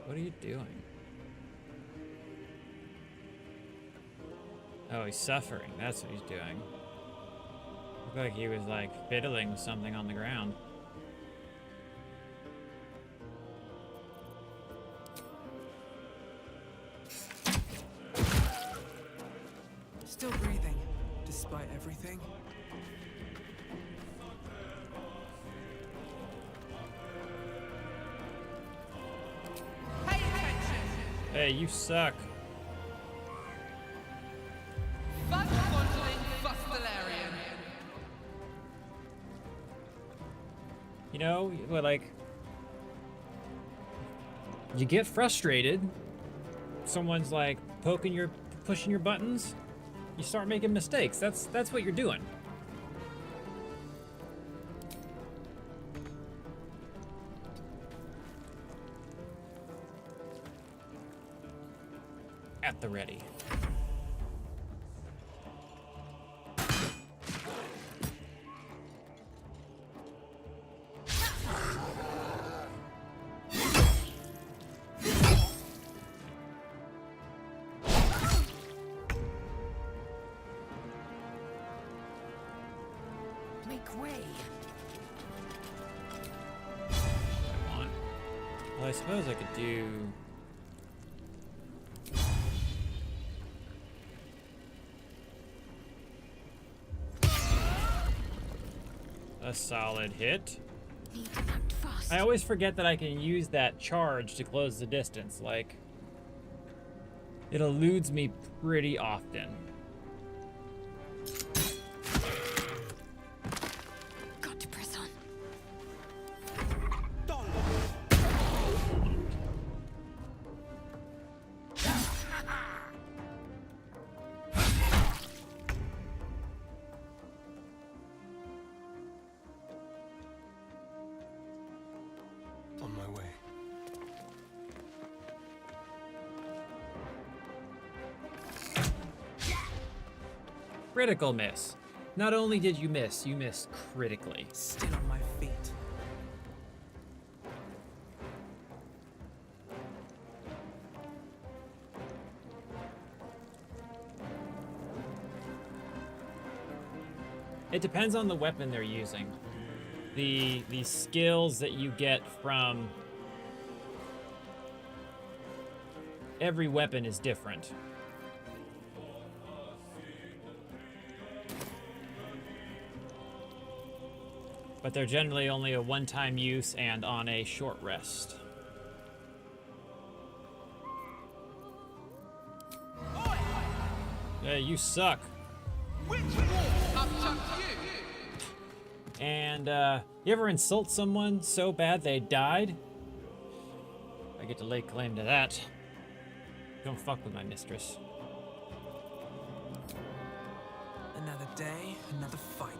What are you doing? Oh, he's suffering. That's what he's doing. Looked like he was like fiddling with something on the ground. Still breathing, despite everything. Hey, you suck. You know, like, you get frustrated. Someone's like pushing your buttons. You start making mistakes. That's what you're doing. At the ready. Make way. Well, I suppose I could do. A solid hit. Need to act fast. I always forget that I can use that charge to close the distance. Like, it eludes me pretty often. Got to press on. On my way. Critical miss. Not only did you miss, you missed critically. Still on my feet. It depends on the weapon they're using. The skills that you get from every weapon is different. But they're generally only a one-time use and on a short rest. Yeah, you suck. And you ever insult someone so bad they died? I get to lay claim to that. Don't fuck with my mistress. Another day, another fight.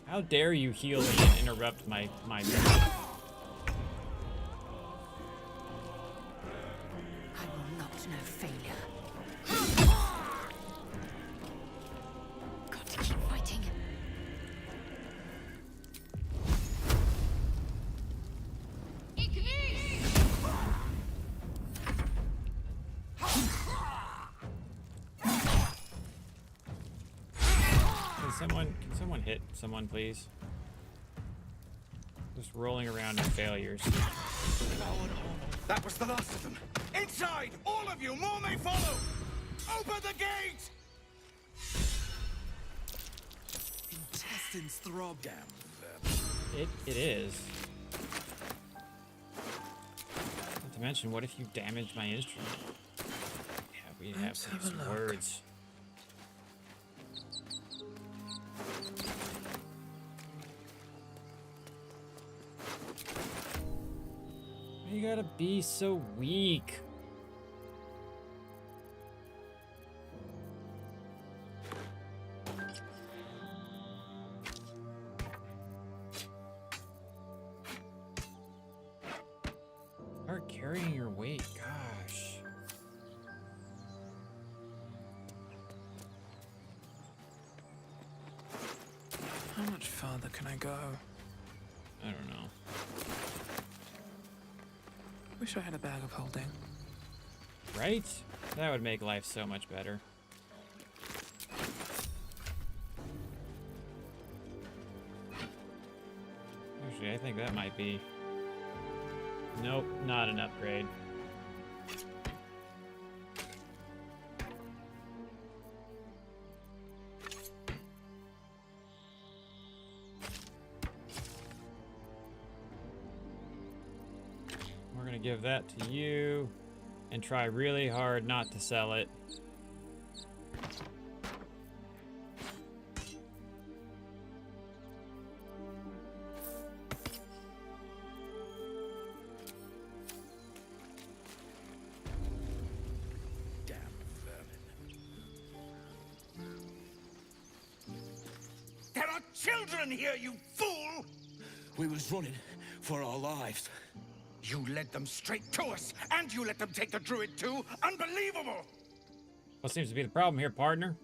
How dare you heal me and interrupt my mission? I will not know failure. Got to keep fighting. Can someone hit someone, please? Just rolling around in failures. That was the last of them. Inside! All of you! More may follow! Open the gate! Intestines throb. Damn. It is. Not to mention, what if you damage my instrument? Yeah, we have Let's have a some look. words. Why you gotta be so weak? Start carrying your weight, gosh. How much farther can I go? I don't know. Wish I had a bag of holding. Right? That would make life so much better. Actually, I think that might be... Nope, not an upgrade. We're gonna give that to you and try really hard not to sell it. Damn vermin. There are children here, you fool! We was running for our lives. You led them straight to us, and you let them take the druid too? Unbelievable! What seems to be the problem here, partner?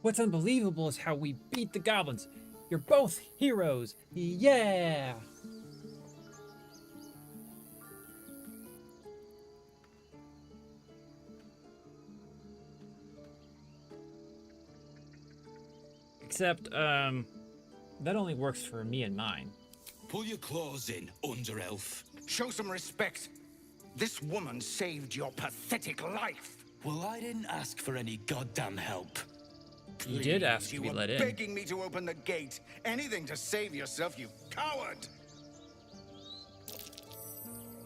What's unbelievable is how we beat the goblins. You're both heroes. Yeah! Except, that only works for me and mine. Pull your claws in, under elf. Show some respect. This woman saved your pathetic life. Well, I didn't ask for any goddamn help. You did ask to You be were let in. begging me to open the gate. Anything to save yourself, you coward!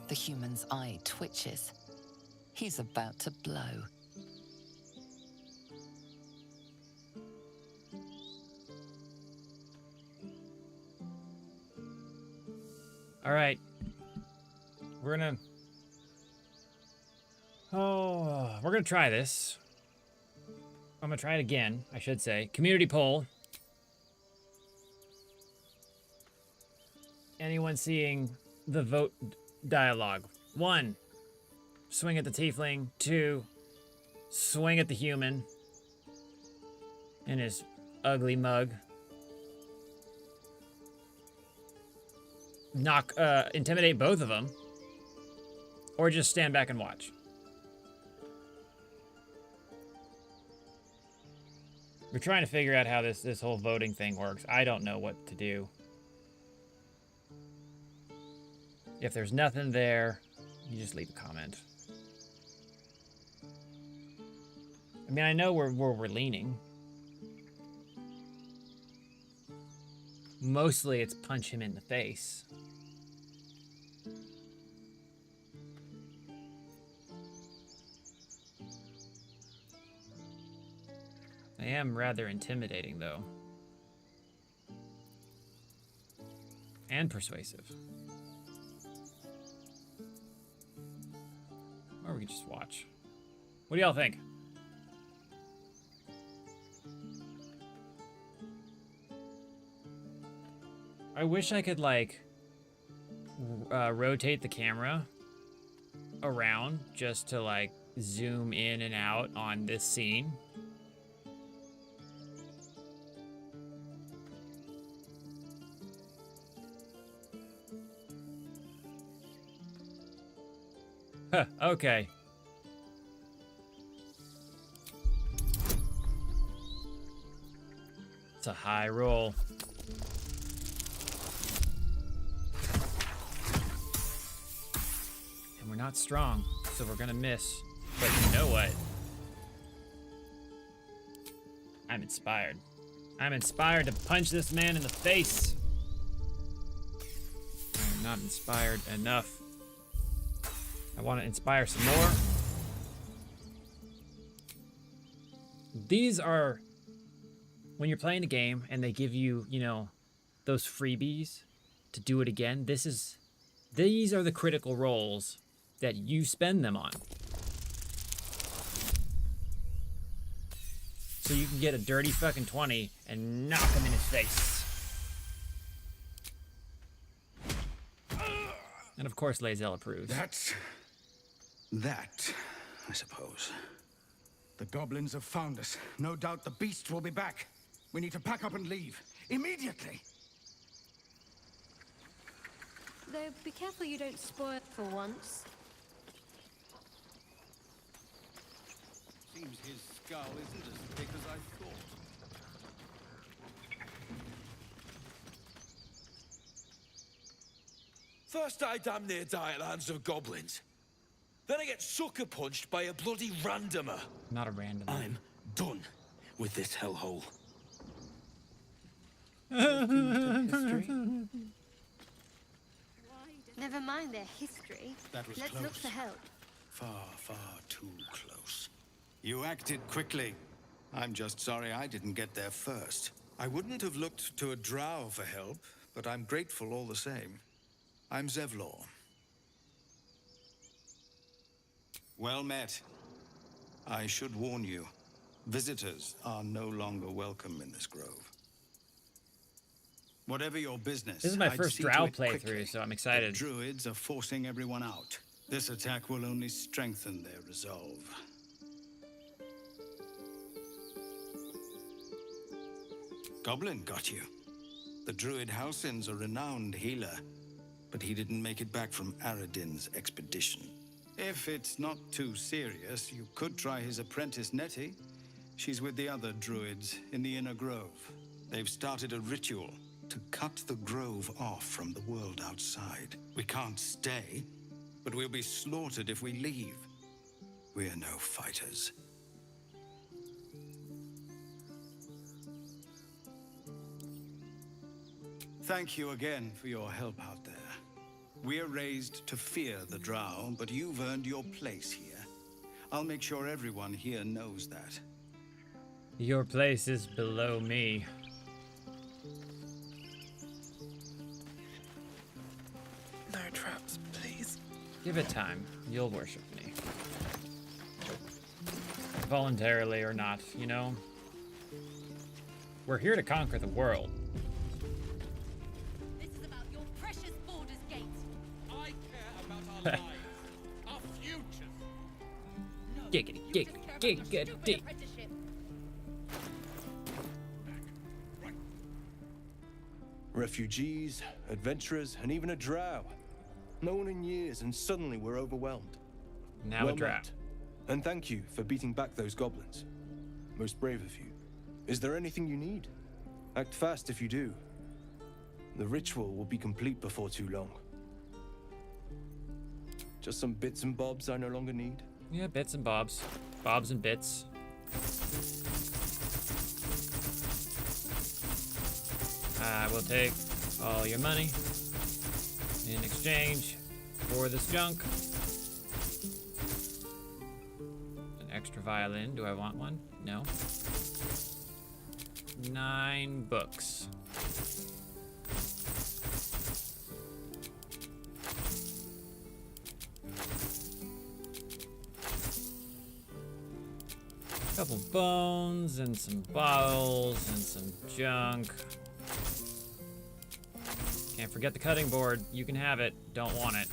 The human's eye twitches. He's about to blow. All right. We're gonna try this. I'm gonna try it again, I should say. Community poll. Anyone seeing the vote dialogue? 1, swing at the tiefling. 2, swing at the human and his ugly mug. Intimidate both of them. Or just stand back and watch. We're trying to figure out how this whole voting thing works. I don't know what to do. If there's nothing there, you just leave a comment. I mean, I know where we're leaning. Mostly it's punch him in the face. I am rather intimidating, though. And persuasive. Or we could just watch. What do y'all think? I wish I could, like, rotate the camera around just to, like, zoom in and out on this scene. Huh, okay. It's a high roll. And we're not strong, so we're gonna miss. But you know what? I'm inspired. I'm inspired to punch this man in the face. I'm not inspired enough. I want to inspire some more. These are, when you're playing a game and they give you, you know, those freebies to do it again, these are the critical roles that you spend them on. So you can get a dirty fucking 20 and knock him in his face. And of course, Lae'zel approves. That, I suppose. The goblins have found us. No doubt the beasts will be back. We need to pack up and leave. Immediately! Though, be careful you don't spoil for once. Seems his skull isn't as big as I thought. First I damn near die at the hands of goblins. Then I get sucker punched by a bloody randomer. Not a randomer. I'm done with this hellhole. Never mind their history. That was Let's close. look for help. Far, far too close. You acted quickly. I'm just sorry I didn't get there first. I wouldn't have looked to a drow for help, but I'm grateful all the same. I'm Zevlor. Well met. I should warn you, visitors are no longer welcome in this grove. Whatever your business, This is my I'd first see to drow it quickly. playthrough, so I'm excited. The druids are forcing everyone out. This attack will only strengthen their resolve. Goblin got you. The druid Halsin's a renowned healer, but he didn't make it back from Aradin's expedition. If it's not too serious, you could try his apprentice Nettie. She's with the other druids in the inner grove. They've started a ritual to cut the grove off from the world outside. We can't stay, but we'll be slaughtered if we leave. We're no fighters. Thank you again for your help out there. We're raised to fear the drow, but you've earned your place here. I'll make sure everyone here knows that. Your place is below me. No traps, please. Give it time. You'll worship me. Voluntarily or not, you know? We're here to conquer the world. This is about your precious Baldur's Gate. I care about our lives, our futures. Giggity, giggity. Apprenticeship. Refugees, adventurers, and even a drow. No one in years, and suddenly we're overwhelmed. Now Well a drow. met. And thank you for beating back those goblins. Most brave of you. Is there anything you need? Act fast if you do. The ritual will be complete before too long. Just some bits and bobs I no longer need. Yeah, bits and bobs. Bobs and bits. I will take all your money in exchange for this junk. An extra violin. Do I want one? No. 9 books. Couple bones and some bottles and some junk. Can't forget the cutting board. You can have it. Don't want it.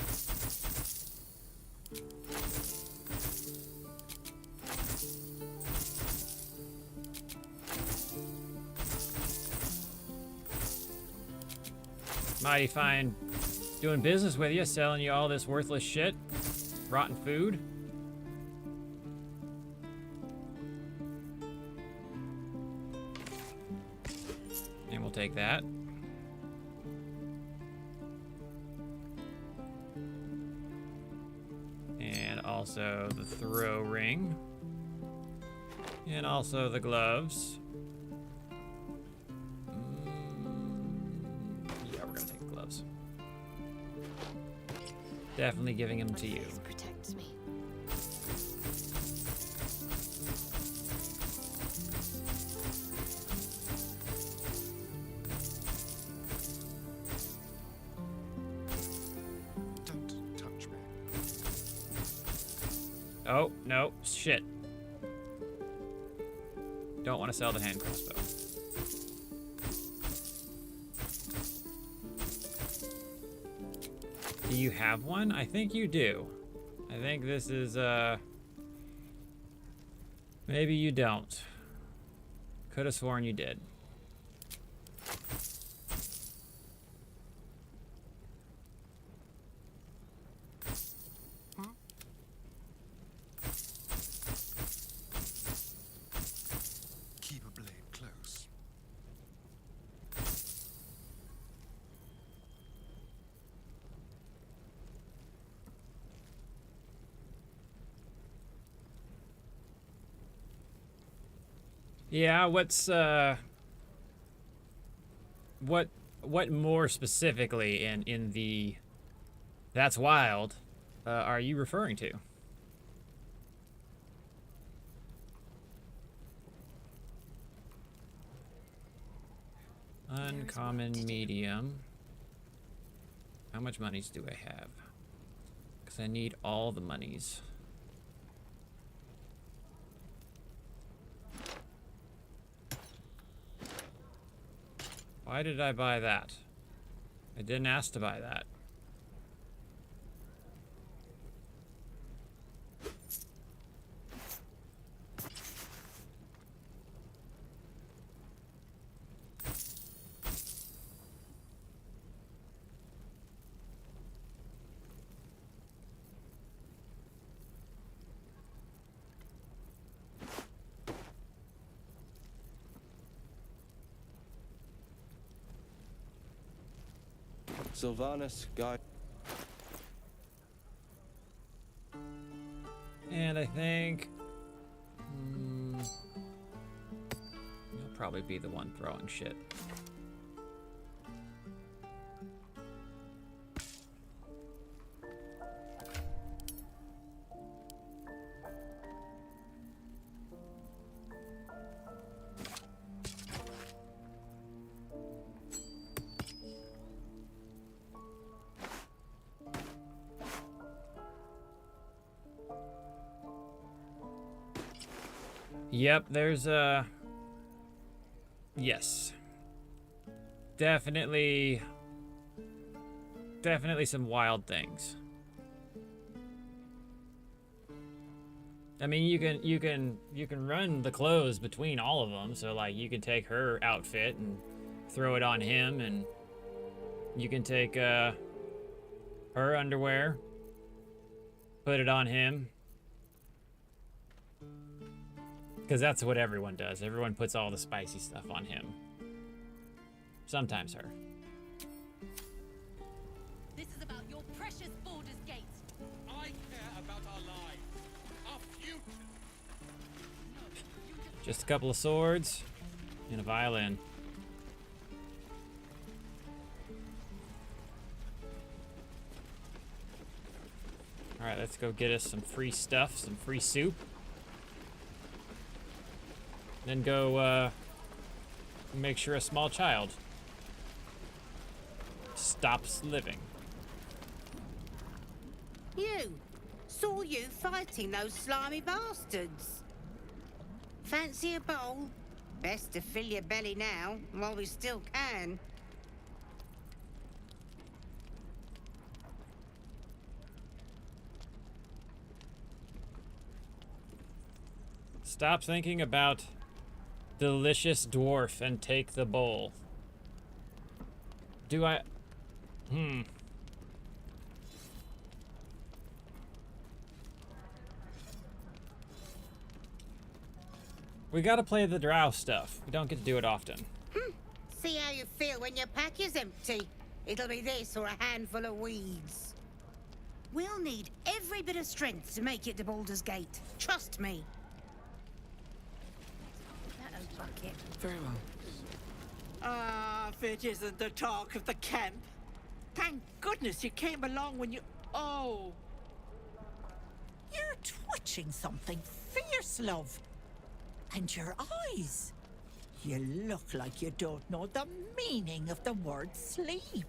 Mighty fine doing business with you, selling you all this worthless shit. Rotten food. And we'll take that. And also the throw ring. And also the gloves. Yeah, we're gonna take the gloves. Definitely giving them to you. This protects me. Don't touch me. Oh, no, shit. Don't want to sell the hand crossbow. Do you have one? I think you do. I think this is, maybe you don't. Could have sworn you did. Keep a blade close. Yeah, what's what more specifically in the That's Wild are you referring to? Uncommon medium. How much monies do I have? Because I need all the monies. Why did I buy that? I didn't ask to buy that. Sylvanus, Guy. And I think he'll probably be the one throwing shit. Yep, there's yes. Definitely some wild things. I mean, you can run the clothes between all of them, so like you can take her outfit and throw it on him, and you can take her underwear, put it on him. Because that's what everyone does. Everyone puts all the spicy stuff on him. Sometimes her. This is about your precious Baldur's Gate. I care about our lives, our future. Just a couple of swords and a violin. Alright, let's go get us some free stuff, some free soup. Then go make sure a small child stops living. You! Saw you fighting those slimy bastards. Fancy a bowl? Best to fill your belly now, while we still can. Stop thinking about delicious dwarf and take the bowl. Do I... We gotta play the drow stuff. We don't get to do it often. See how you feel when your pack is empty. It'll be this or a handful of weeds. We'll need every bit of strength to make it to Baldur's Gate. Trust me. That old bucket. Very well. Ah, if it isn't the talk of the camp. Thank goodness you came along when you... Oh. You're twitching something fierce, love. And your eyes. You look like you don't know the meaning of the word sleep.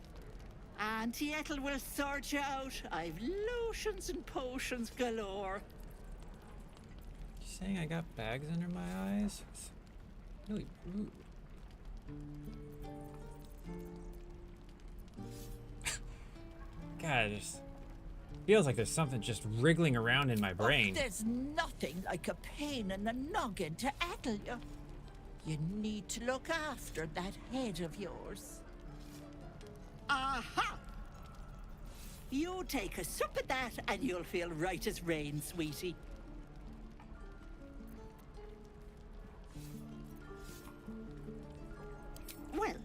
Auntie Ethel will sort you out. I've lotions and potions galore. You saying I got bags under my eyes? It's really rude. God, it just feels like there's something just wriggling around in my brain. Oh, there's nothing like a pain in the noggin to addle you. You need to look after that head of yours. Aha! You take a sup of that and you'll feel right as rain, sweetie. Well,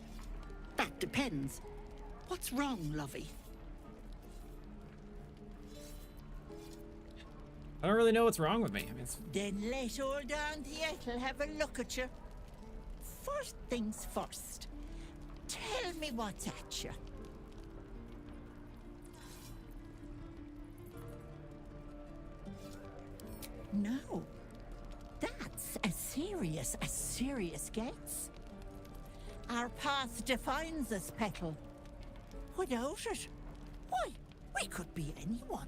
that depends. What's wrong, lovey? I don't really know what's wrong with me. I mean, Then let old Auntie Ethel have a look at you. First things first. Tell me what's at you. No. That's as serious gets. Our past defines us, Petal. Without it, why, we could be anyone.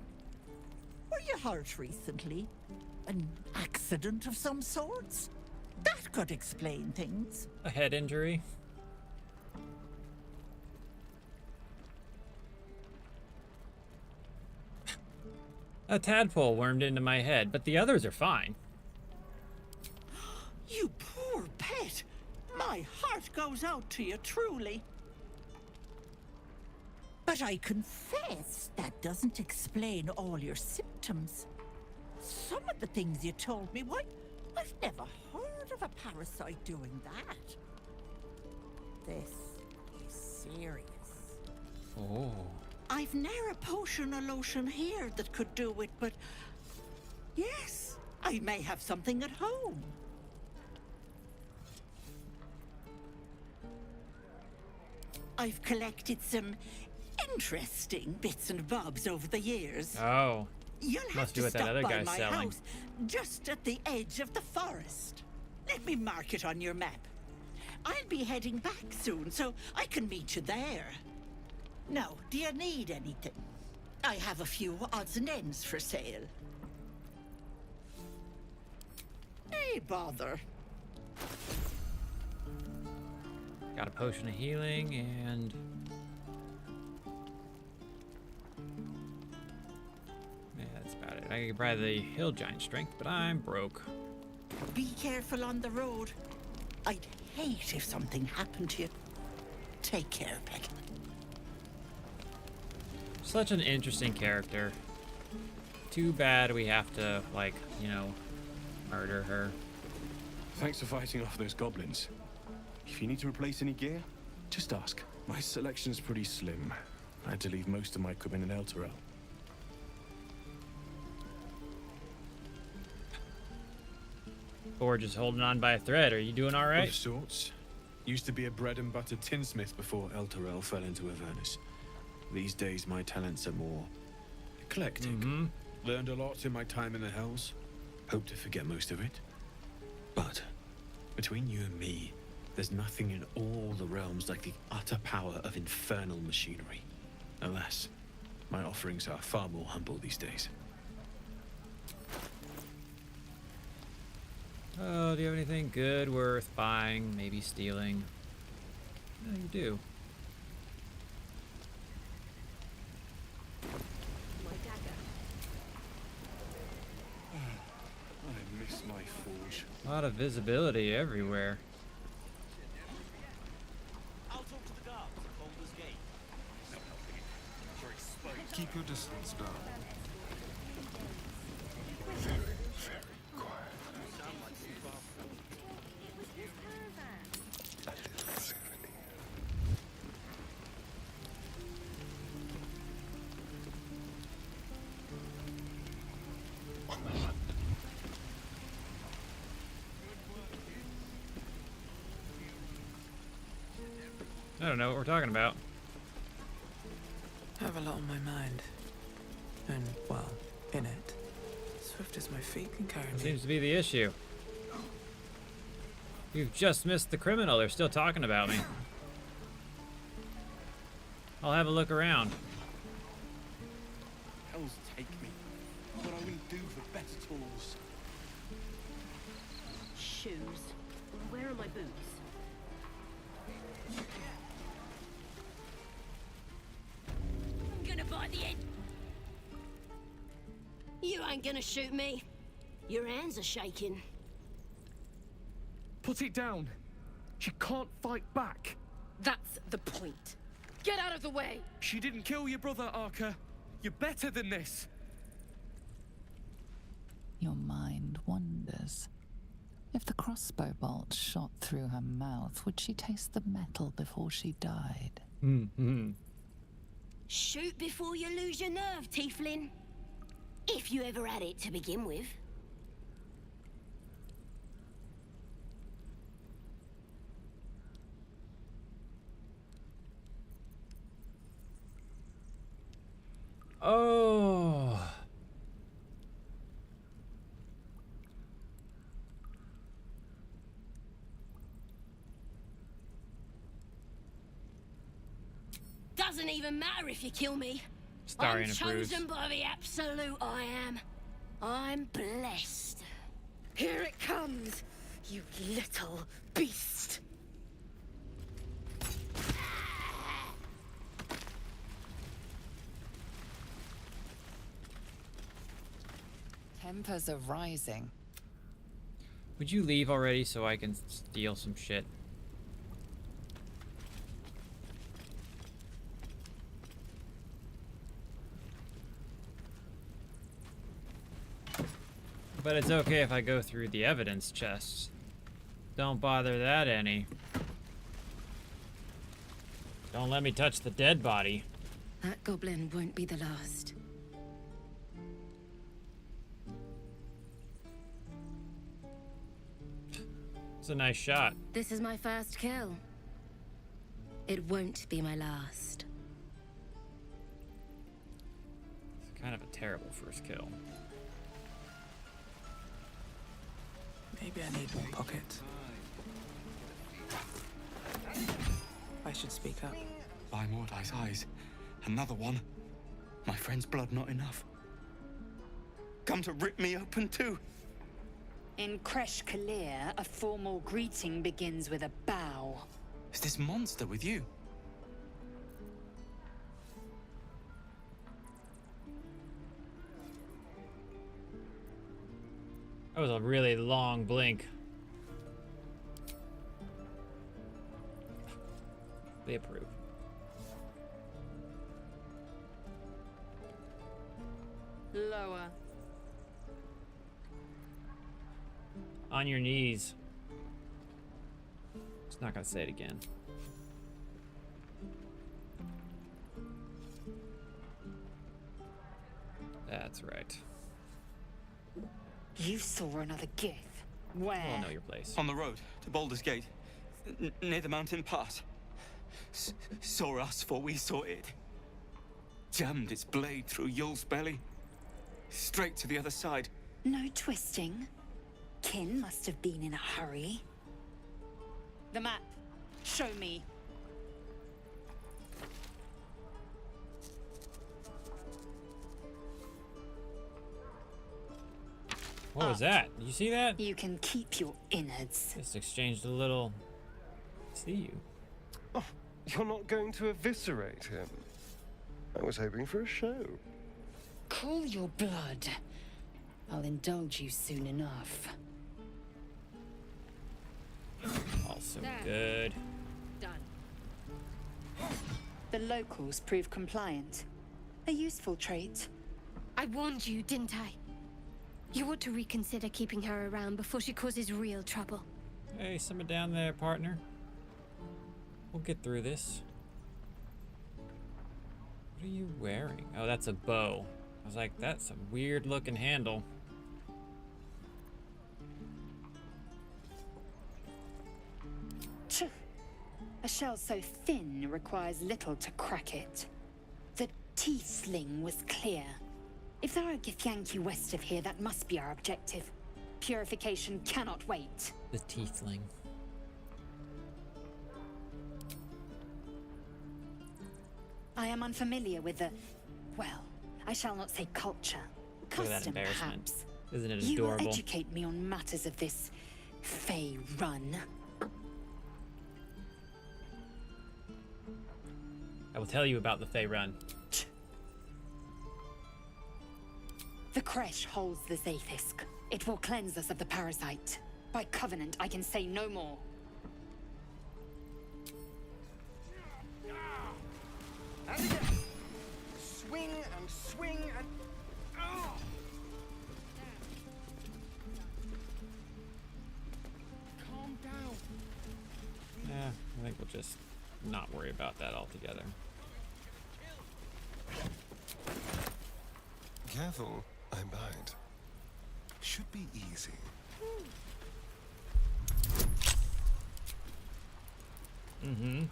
Were you hurt recently? An accident of some sorts? That could explain things. a head injury. A tadpole wormed into my head, but the others are fine. You poor pet! My heart goes out to you, truly. But I confess that doesn't explain all your symptoms. Some of the things you told me, why, I've never heard of a parasite doing that. This is serious. Oh. I've ne'er a potion or lotion here that could do it, but yes, I may have something at home. I've collected some interesting bits and bobs over the years. Oh. You'll have Must to do what that stop other by guy's my selling. house, just at the edge of the forest. Let me mark it on your map. I'll be heading back soon, so I can meet you there. Now, do you need anything? I have a few odds and ends for sale. Hey, bother. Got a potion of healing and... yeah, that's about it. I could buy the hill giant strength, but I'm broke. Be careful on the road. I'd hate if something happened to you. Take care, Peg. Such an interesting character. Too bad we have to, like, you know, murder her. Thanks for fighting off those goblins. If you need to replace any gear, just ask. My selection's pretty slim. I had to leave most of my equipment in Elturel. Or just holding on by a thread. Are you doing all right? Of sorts. Used to be a bread and butter tinsmith before Elturel fell into Avernus. These days, my talents are more eclectic. Learned a lot in my time in the Hells. Hope to forget most of it. But between you and me, there's nothing in all the realms like the utter power of infernal machinery. Alas, my offerings are far more humble these days. Oh, do you have anything good worth buying? Maybe stealing? No, you do. My dagger. I miss my forge. A lot of visibility everywhere. I'll talk to the guards at Boulder's Gate. No helping. You're exposed. Keep your distance down. Very, very quiet. A little souvenir. On the hunt. I don't know what we're talking about. I have a lot on my mind. And, well, in it. Swift as my feet can carry That me. seems to be the issue. You've just missed the criminal. They're still talking about me. I'll have a look around. Hells take me. What I wouldn't do for better tools. Shoes. Where are my boots? I'm gonna bite the end. You ain't gonna shoot me. Your hands are shaking. Put it down. She can't fight back. That's the point. Get out of the way! She didn't kill your brother, Arca. You're better than this. Your mind wanders. If the crossbow bolt shot through her mouth, would she taste the metal before she died? Shoot before you lose your nerve, Tiefling. If you ever had it to begin with. Oh. Doesn't even matter if you kill me. Starion I'm approves. chosen by the absolute I am. I'm blessed. Here it comes, you little beast. Tempers are rising. Would you leave already so I can steal some shit? But it's okay if I go through the evidence chests. Don't bother that any. Don't let me touch the dead body. That goblin won't be the last. It's a nice shot. This is my first kill. It won't be my last. It's kind of a terrible first kill. Maybe I need more pockets. I should speak up. By Mordai's eyes. Another one. My friend's blood not enough. Come to rip me open too. In Kresh Kalir, a formal greeting begins with a bow. Is this monster with you? That was a really long blink. They approve. Lower. On your knees. Just not gonna say it again. That's right. You saw another gith. Where? I'll know your place. On the road to Baldur's Gate. Near the mountain pass. Saw us for we saw it. Jammed its blade through Yul's belly. Straight to the other side. No twisting. Kin must have been in a hurry. The map. Show me. What was that? Did you see that? You can keep your innards. Just exchanged a little. See you. Oh, you're not going to eviscerate him. I was hoping for a show. Cool your blood. I'll indulge you soon enough. Also good. Done. The locals prove compliant. A useful trait. I warned you, didn't I? You ought to reconsider keeping her around before she causes real trouble. Hey, someone down there, partner. We'll get through this. What are you wearing? Oh, that's a bow. I was like, that's a weird looking handle. A shell so thin requires little to crack it. The Tiefling was clear. If there are Githyanki west of here, that must be our objective. Purification cannot wait. The Tiefling. I am unfamiliar with the... well, I shall not say culture. Look at that Custom, embarrassment. perhaps. Isn't it You will adorable? educate me on matters of this Fey Run. I will tell you about the Fey Run. The Kresh holds the Zaithisk. It will cleanse us of the parasite. By covenant, I can say no more. And again. Swing and swing and... Oh. Calm down. Yeah, I think we'll just not worry about that altogether. Careful, I'm behind. Should be easy. Mm-hmm.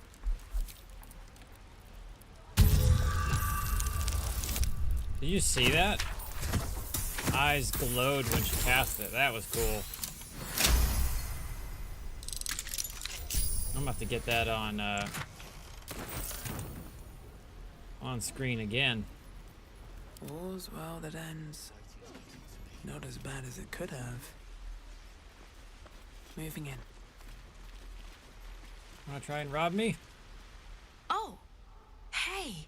Did you see that? Eyes glowed when she cast it. That was cool. I'm about to get that on screen again. All's well that ends. Not as bad as it could have. Moving in. Wanna try and rob me? Oh! Hey!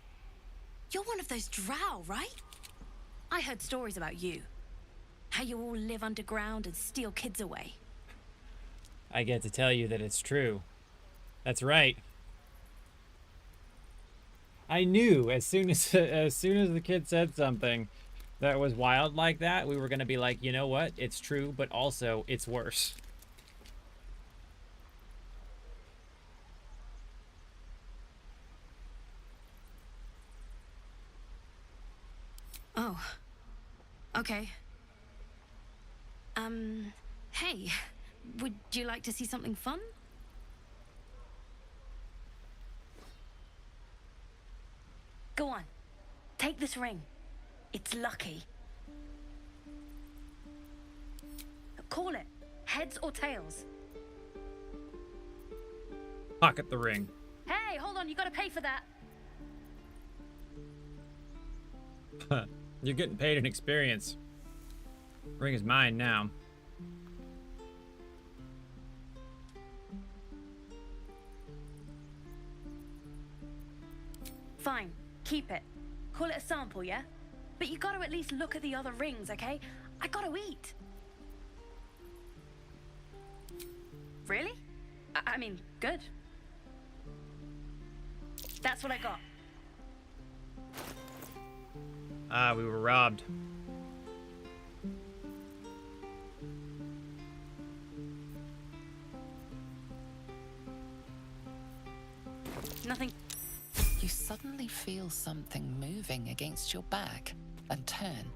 You're one of those drow, right? I heard stories about you. How you all live underground and steal kids away. I get to tell you that it's true. That's right. I knew as soon as the kid said something that was wild like that, we were gonna be like, you know what? It's true, but also it's worse. Oh. Okay. Hey. Would you like to see something fun? Go on. Take this ring. It's lucky. Call it. Heads or tails? Pocket the ring. Hey, hold on. You gotta pay for that. You're getting paid in experience. Ring is mine now. Fine. Keep it. Call it a sample, yeah? But you gotta at least look at the other rings, okay? I gotta eat. Really? I mean, good. That's what I got. Ah, we were robbed. Nothing. You suddenly feel something moving against your back and turn.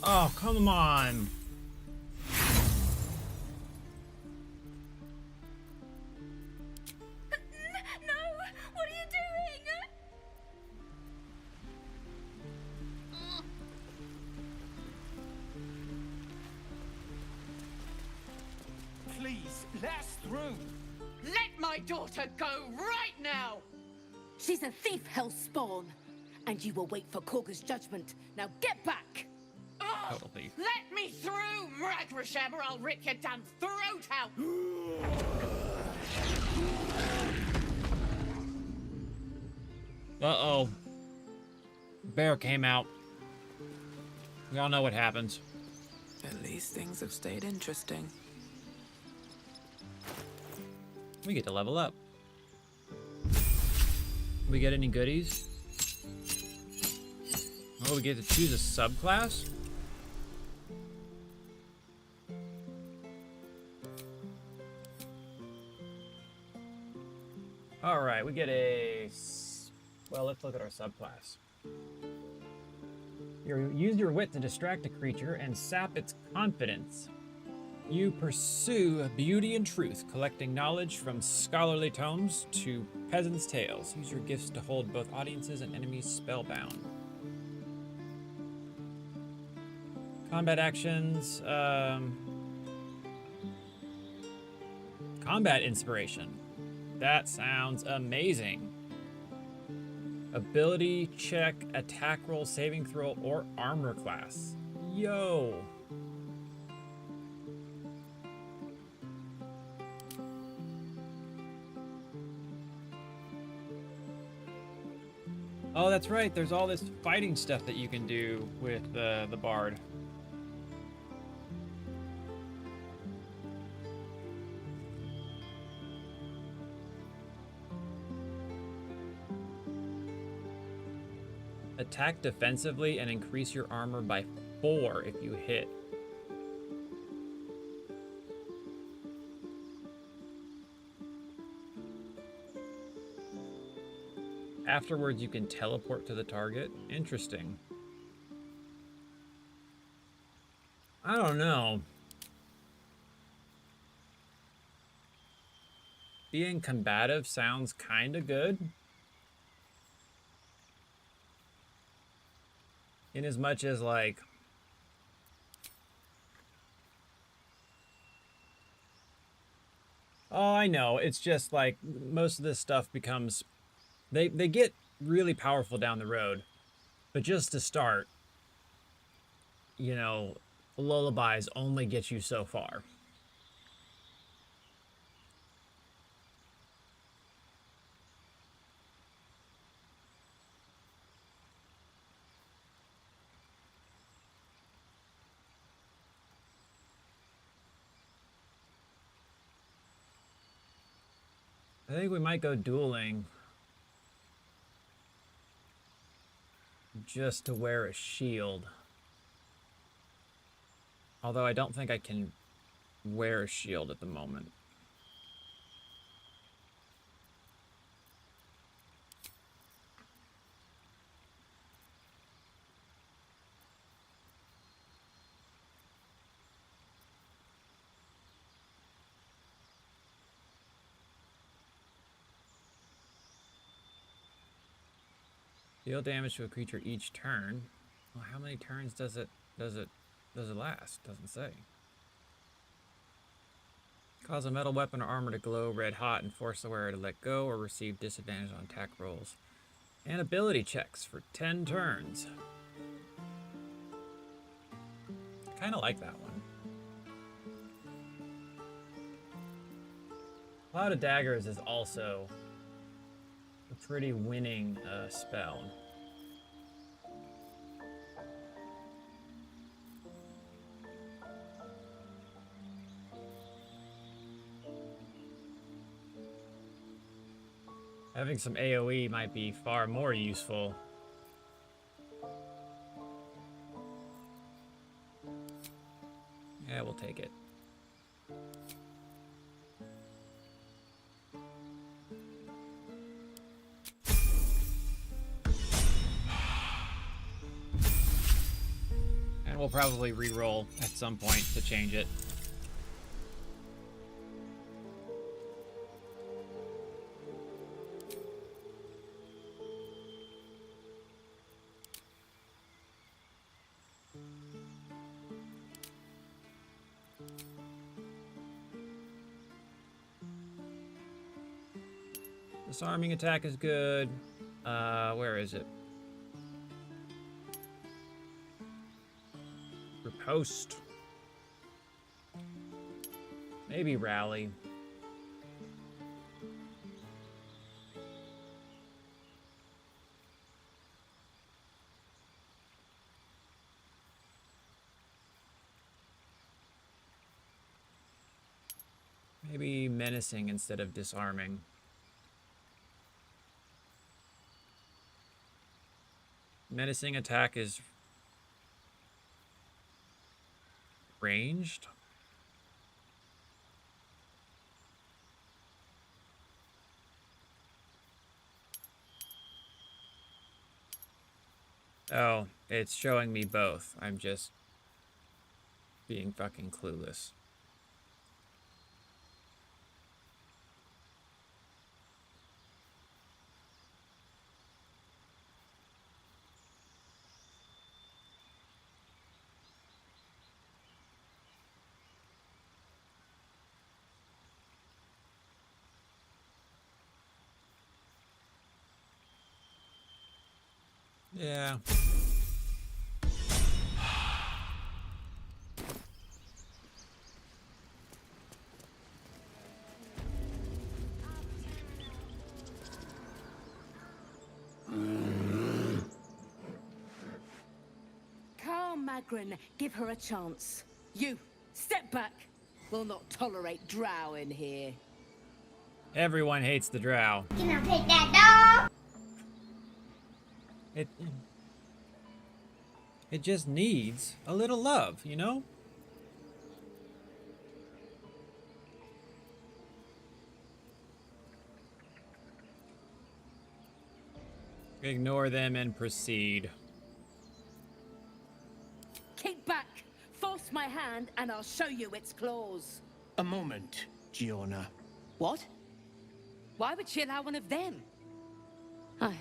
Oh, come on. No! What are you doing? That's through. Let my daughter go right now! She's a thief, hellspawn. And you will wait for Korga's judgment. Now get back! Totally. Let me through, Mragrasham, or I'll rip your damn throat out! Uh-oh. Bear came out. We all know what happens. At least things have stayed interesting. We get to level up. We get any goodies? Oh, we get to choose a subclass? Alright, we get a... Well, let's look at our subclass. You use your wit to distract a creature and sap its confidence. You pursue beauty and truth, collecting knowledge from scholarly tomes to peasants' tales. Use your gifts to hold both audiences and enemies spellbound. Combat actions, combat inspiration. That sounds amazing. Ability check, attack roll, saving throw, or armor class. Yo. Oh, that's right. There's all this fighting stuff that you can do with the bard. Attack defensively and increase your armor by 4 if you hit. Afterwards, you can teleport to the target. Interesting. I don't know. Being combative sounds kind of good. In as much as, like, oh, I know. It's just like most of this stuff becomes, they get really powerful down the road. But just to start, you know, lullabies only get you so far. I think we might go dueling just to wear a shield. Although I don't think I can wear a shield at the moment. Deal damage to a creature each turn. Well, how many turns does it last? Doesn't say. Cause a metal weapon or armor to glow red hot and force the wearer to let go or receive disadvantage on attack rolls. And ability checks for 10 turns. Kind of like that one. Cloud of Daggers is also a pretty winning spell. Having some AoE might be far more useful. Yeah, we'll take it. And we'll probably re-roll at some point to change it. Disarming attack is good. Where is it? Riposte. Maybe rally. Maybe menacing instead of disarming. Menacing attack is ranged. Oh, it's showing me both. I'm just being fucking clueless. Yeah. Calm, Magrin. Give her a chance. You, step back. We'll not tolerate drow in here. Everyone hates the drow. Can I take that dog? It just needs a little love, you know? Ignore them and proceed. Kick back. Force my hand and I'll show you its claws. A moment, Giona. What? Why would she allow one of them? I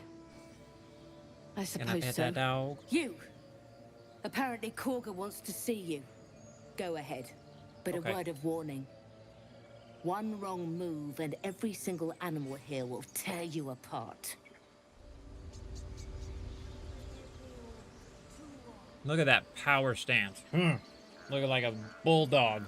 suppose Can I pet so. that dog? You. Apparently Korga wants to see you. Go ahead. But Okay. a word of warning. One wrong move and every single animal here will tear you apart. Look at that power stance. Looking like a bulldog.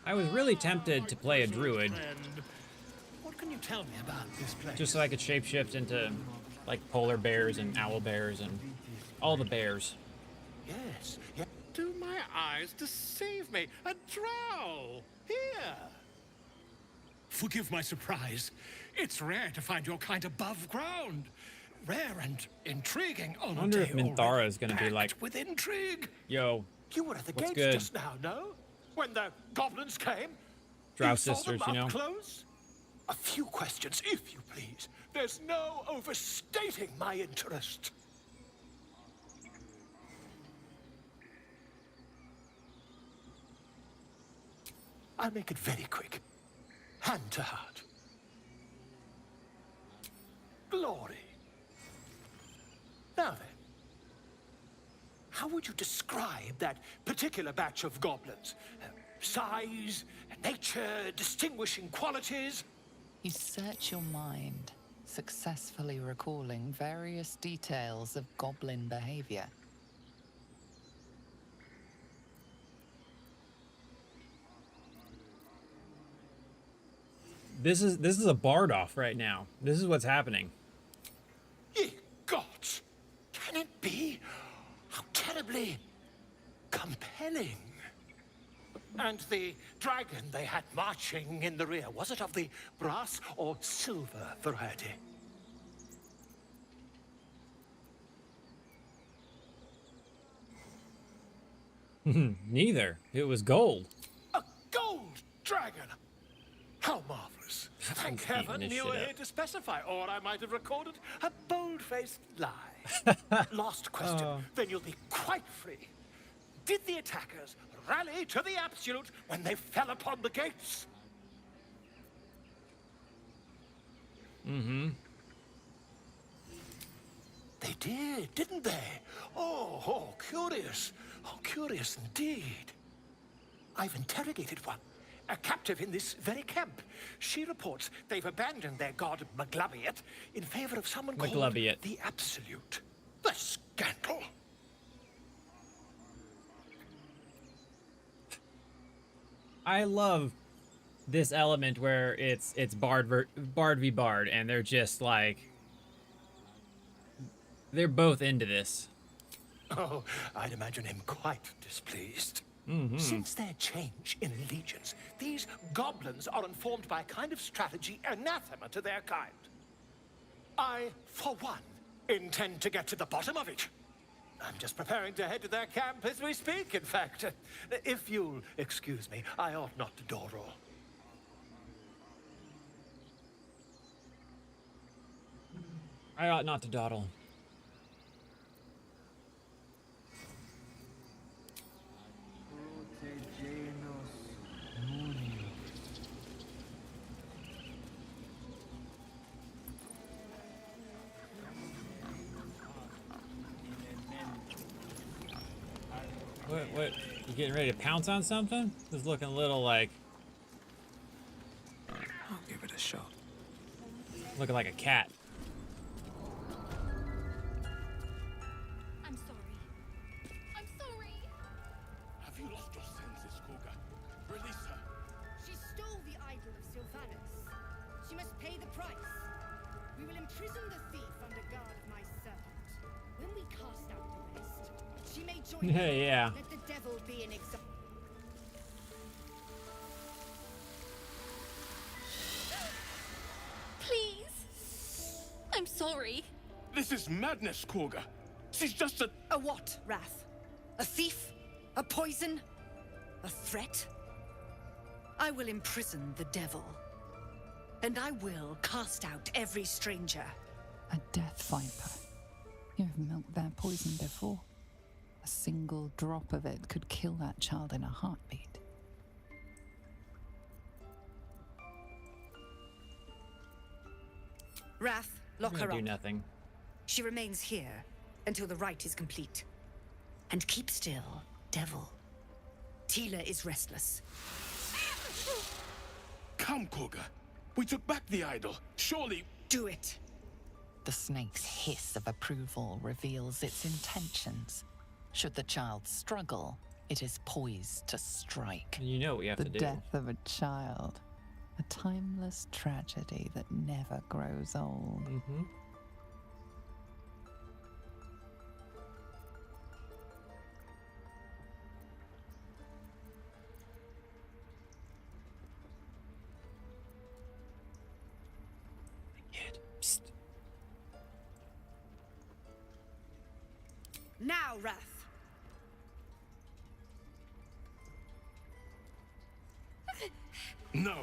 I was really tempted to play a druid, What can you tell me about this place? just so I could shapeshift into like polar bears and owl bears and all the bears. Yes. Do my eyes deceive me? A drow! Here! Forgive my surprise. It's rare to find your kind above ground. Rare and intriguing. I wonder if Minthara is going to be like, with intrigue. yo, You were at the what's gates good? just now, no? When the goblins came? Drow You saw them sisters, up you know? close? A few questions, if you please. There's no overstating my interest. I'll make it very quick. Hand to heart. Glory. Now then, how would you describe that particular batch of goblins? Size, nature, distinguishing qualities? You search your mind, successfully recalling various details of goblin behavior. This is a bard off right now. This is what's happening. Ye gods! Can it be? How terribly compelling. And the dragon they had marching in the rear, was it of the brass or silver variety? Neither. It was gold. A gold dragon! How marvelous. Thank Eating heaven this you shit were up. here to specify, or I might have recorded a bold-faced lie. Last question, Oh. then you'll be quite free. Did the attackers rally to the absolute when they fell upon the gates? Mm-hmm. They did, didn't they? Oh, curious. Oh, curious indeed. I've interrogated one, a captive in this very camp. She reports they've abandoned their god Maglabiet in favor of someone called Maglabiet. the Absolute. The scandal! I love this element where it's Bard v Bard, and they're just like, they're both into this. Oh, I'd imagine him quite displeased. Mm-hmm. Since their change in allegiance, these goblins are informed by a kind of strategy anathema to their kind. I, for one, intend to get to the bottom of it. I'm just preparing to head to their camp as we speak, in fact. If you'll excuse me, I ought not to dawdle. I ought not to dawdle. What? You getting ready to pounce on something? This is looking a little like... I'll give it a shot. Looking like a cat. I'm sorry. I'm sorry. Have you lost your senses, Koga? Release her. She stole the idol of Sylvanus. She must pay the price. We will imprison the thief under guard of my servant. When we cast out the rest, she may join us. Yeah. Let the devil be in exile. Please. I'm sorry. This is madness, Koga. She's just a... A what, Wrath? A thief? A poison? A threat? I will imprison the devil. And I will cast out every stranger. A death viper. You've milked their poison before. A single drop of it could kill that child in a heartbeat. Wrath, lock her Do up. nothing. She remains here until the rite is complete. And keep still, devil. Tila is restless. Come, Koga. We took back the idol. Surely... Do it. The snake's hiss of approval reveals its intentions. Should the child struggle, it is poised to strike. You know what you have the to do. death of a child. A timeless tragedy that never grows old. Mm-hmm. Psst. Now, Wrath. No.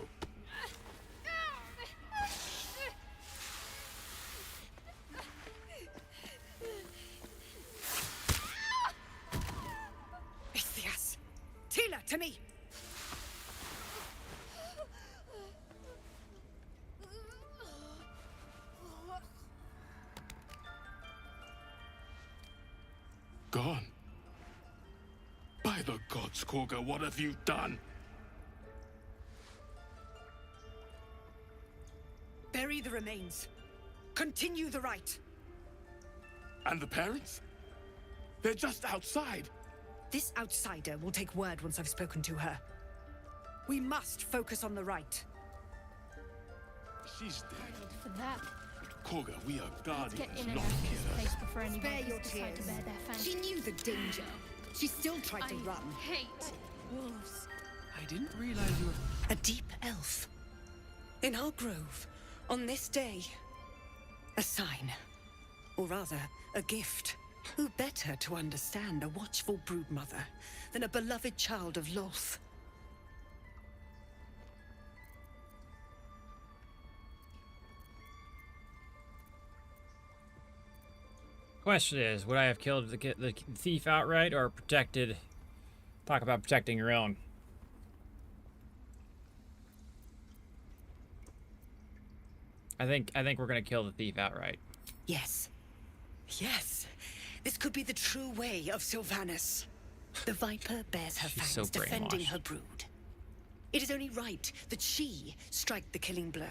Ithias! Tila, to me! Gone. By the gods, Koga, what have you done? Bury the remains. Continue the rite. And the parents? They're just outside. This outsider will take word once I've spoken to her. We must focus on the rite. She's dead. For that, Koga, we are let's get guardians, in and not out of this killers. place before any Spare rebels your decide to tears. bear their fangs. She knew the danger. She still tried to run. Hate wolves. I didn't realize you were... A deep elf. In our grove. On this day. A sign. Or rather, a gift. Who better to understand a watchful broodmother than a beloved child of Loth? Question is, would I have killed the thief outright or protected? Talk about protecting your own. I think we're gonna kill the thief outright. Yes. Yes, this could be the true way of Sylvanas. The Viper bears her She's fangs, so defending brainwashed. her brood. It is only right that she strike the killing blow.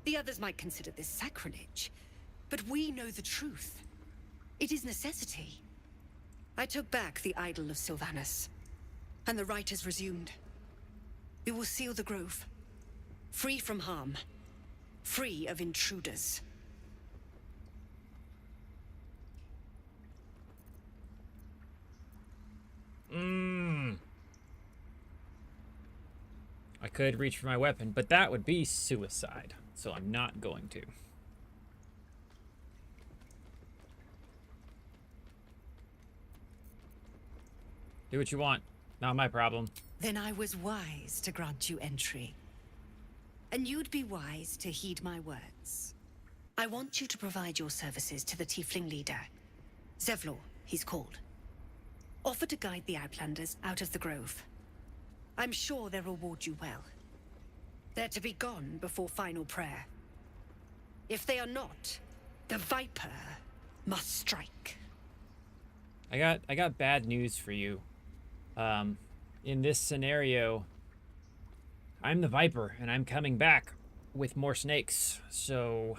The others might consider this sacrilege, but we know the truth. It is necessity. I took back the idol of Sylvanas, and the rite has resumed. We will seal the grove, free from harm, free of intruders. I could reach for my weapon, but that would be suicide, so I'm not going to. Do what you want. Not my problem. Then I was wise to grant you entry. And you'd be wise to heed my words. I want you to provide your services to the Tiefling leader. Zevlor, he's called. Offer to guide the Outlanders out of the grove. I'm sure they'll reward you well. They're to be gone before final prayer. If they are not, the Viper must strike. I got bad news for you. In this scenario, I'm the Viper, and I'm coming back with more snakes, so...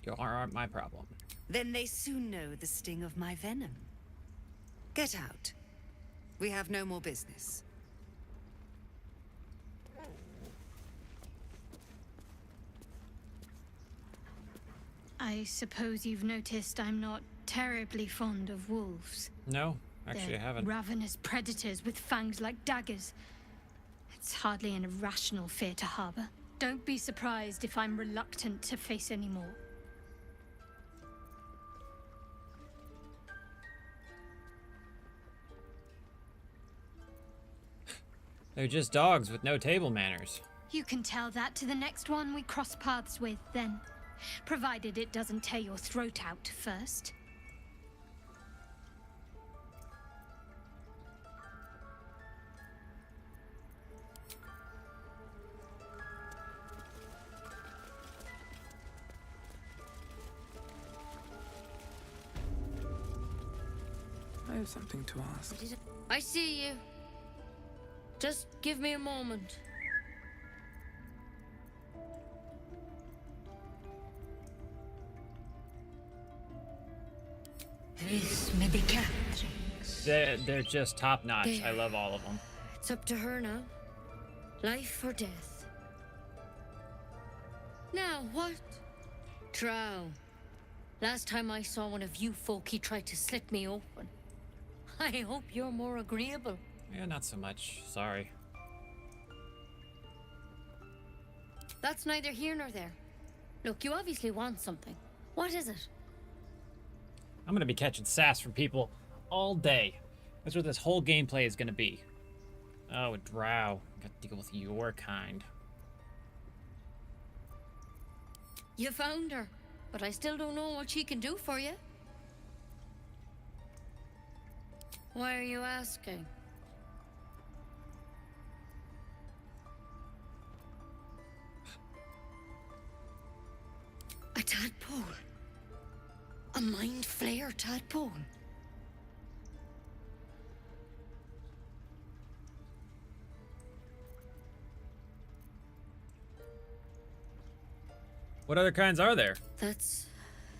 You aren't my problem. Then they soon know the sting of my venom. Get out. We have no more business. I suppose you've noticed I'm not terribly fond of wolves. No, actually They're I haven't. ravenous predators with fangs like daggers. It's hardly an irrational fear to harbor. Don't be surprised if I'm reluctant to face any more. They're just dogs with no table manners. You can tell that to the next one we cross paths with, then. Provided it doesn't tear your throat out first. I have something to ask. I see you. Just give me a moment. This may be They're just top notch. There. I love all of them. It's up to her now. Life or death. Now, what? Drow. Last time I saw one of you folk, he tried to slit me open. I hope you're more agreeable. Yeah, not so much. Sorry. That's neither here nor there. Look, you obviously want something. What is it? I'm gonna be catching sass from people all day. That's what this whole gameplay is gonna be. Oh, a drow. Gotta deal with your kind. You found her, but I still don't know what she can do for you. Why are you asking? A tadpole. A mind flayer tadpole. What other kinds are there? That's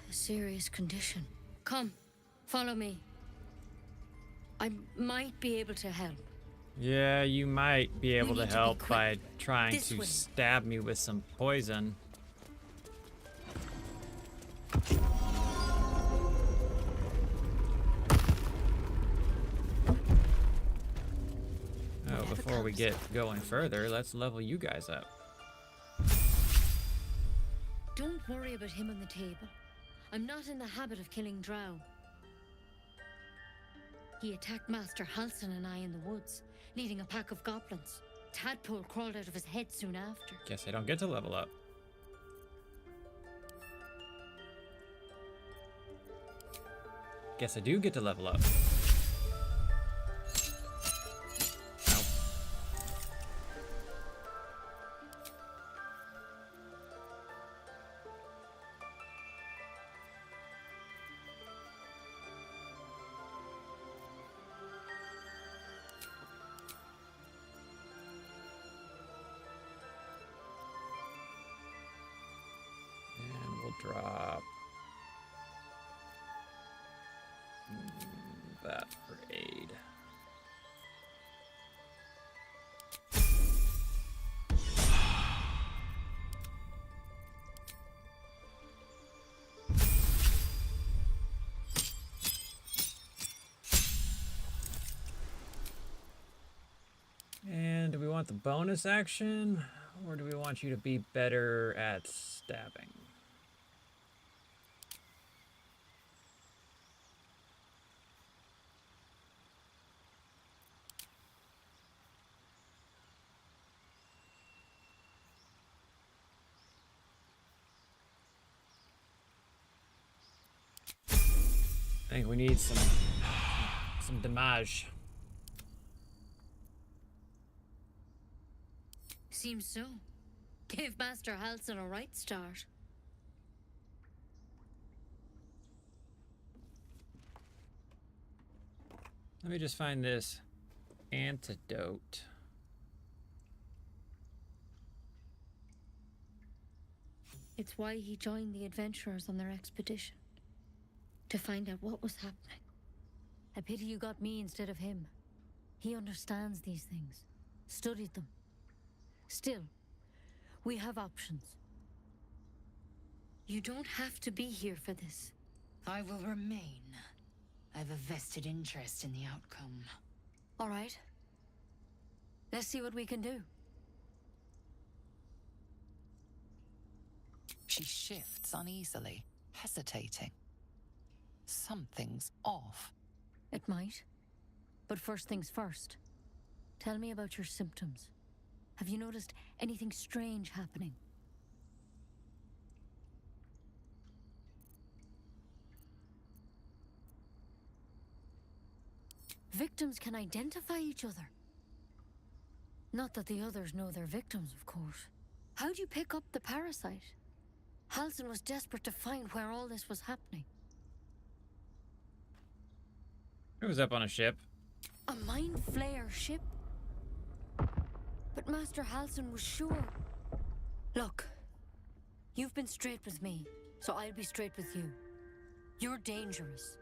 a serious condition. Come, follow me. I might be able to help. Yeah, you might be able to need to be help quick. by trying This to way. stab me with some poison. Oh, before we get going further, let's level you guys up. Don't worry about him on the table. I'm not in the habit of killing drow. He attacked Master Halson and I in the woods, leading a pack of goblins. Tadpole crawled out of his head soon after. Guess I don't get to level up. Guess I do get to level up. want the bonus action, or do we want you to be better at stabbing? I think we need some damage. Seems so. Gave Master Halsin a right start. Let me just find this antidote. It's why he joined the adventurers on their expedition. To find out what was happening. I pity you got me instead of him. He understands these things. Studied them. Still, we have options. You don't have to be here for this. I will remain. I have a vested interest in the outcome. All right. Let's see what we can do. She shifts uneasily, hesitating. Something's off. It might. But first things first. Tell me about your symptoms. Have you noticed anything strange happening? Victims can identify each other. Not that the others know they're victims, of course. How'd you pick up the parasite? Halsin was desperate to find where all this was happening. It was up on a ship. A mind flayer ship? But Master Halsin was sure. Look, you've been straight with me, so I'll be straight with you. You're dangerous.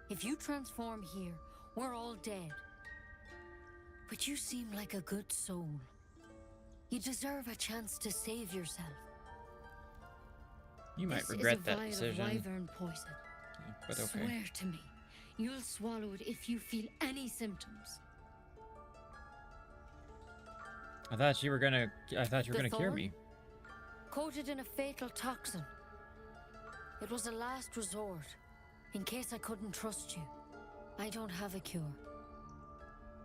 If you transform here, we're all dead. But you seem like a good soul. You deserve a chance to save yourself. You might regret that This is a decision. vial of wyvern poison. Yeah, but okay. Swear to me, you'll swallow it if you feel any symptoms. I thought you were gonna cure me. Coated in a fatal toxin. It was a last resort, in case I couldn't trust you. I don't have a cure.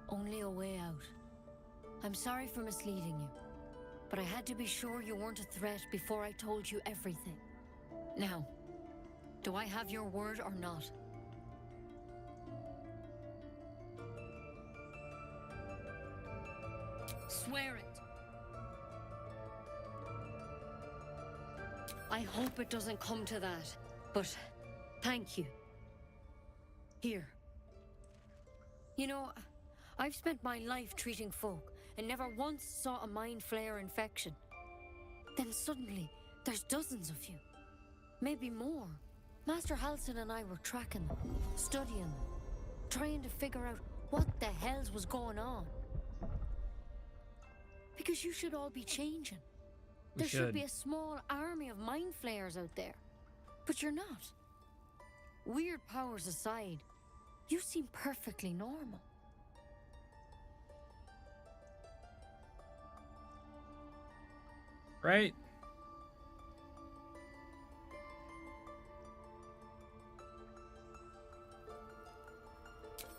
Only a way out. I'm sorry for misleading you, but I had to be sure you weren't a threat before I told you everything. Now, do I have your word or not? Swear it. I hope it doesn't come to that, but thank you. Here. You know, I've spent my life treating folk and never once saw a mind flayer infection. Then suddenly, there's dozens of you. Maybe more. Master Halsin and I were tracking them, studying them, trying to figure out what the hells was going on. Because you should all be changing. There should be a small army of mind flayers out there. But you're not. Weird powers aside, you seem perfectly normal. Right?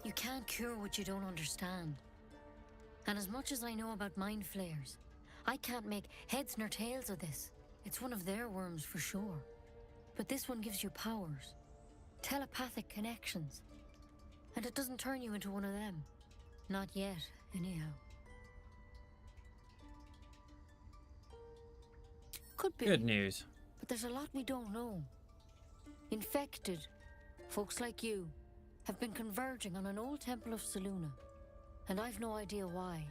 You can't cure what you don't understand. And as much as I know about mind flayers, I can't make heads nor tails of this. It's one of their worms for sure. But this one gives you powers. Telepathic connections. And it doesn't turn you into one of them. Not yet, anyhow. Could be. Good news. But there's a lot we don't know. Infected, folks like you, have been converging on an old temple of Selûne. And I've no idea why.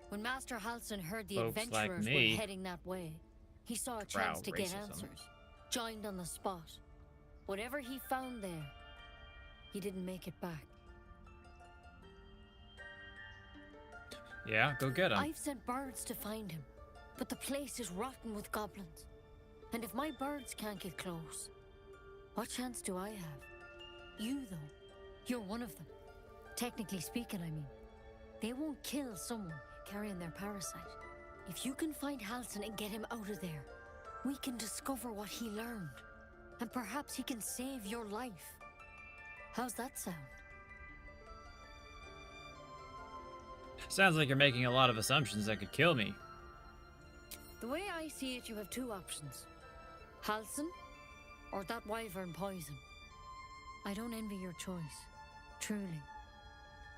When Master Halsin heard the Folks adventurers like me. were heading that way, he saw a chance to get answers. Joined on the spot. Whatever he found there, he didn't make it back. Yeah, go get him. I've sent birds to find him, but the place is rotten with goblins. And if my birds can't get close, what chance do I have? You, though, you're one of them. Technically speaking, I mean. They won't kill someone carrying their parasite. If you can find Halsin and get him out of there, we can discover what he learned. And perhaps he can save your life. How's that sound? Sounds like you're making a lot of assumptions that could kill me. The way I see it, you have two options. Halsin, or that wyvern poison. I don't envy your choice, truly.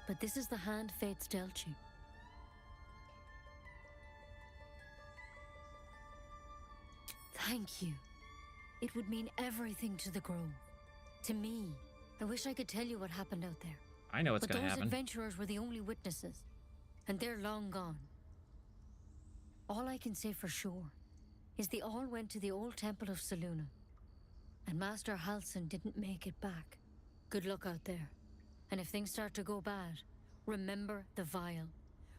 But this is the hand fate's dealt you. Thank you. It would mean everything to the Grove. To me. I wish I could tell you what happened out there. I know what's gonna happen. But those adventurers were the only witnesses. And they're long gone. All I can say for sure is they all went to the old temple of Selûne. And Master Halsin didn't make it back. Good luck out there. And if things start to go bad, remember the vial.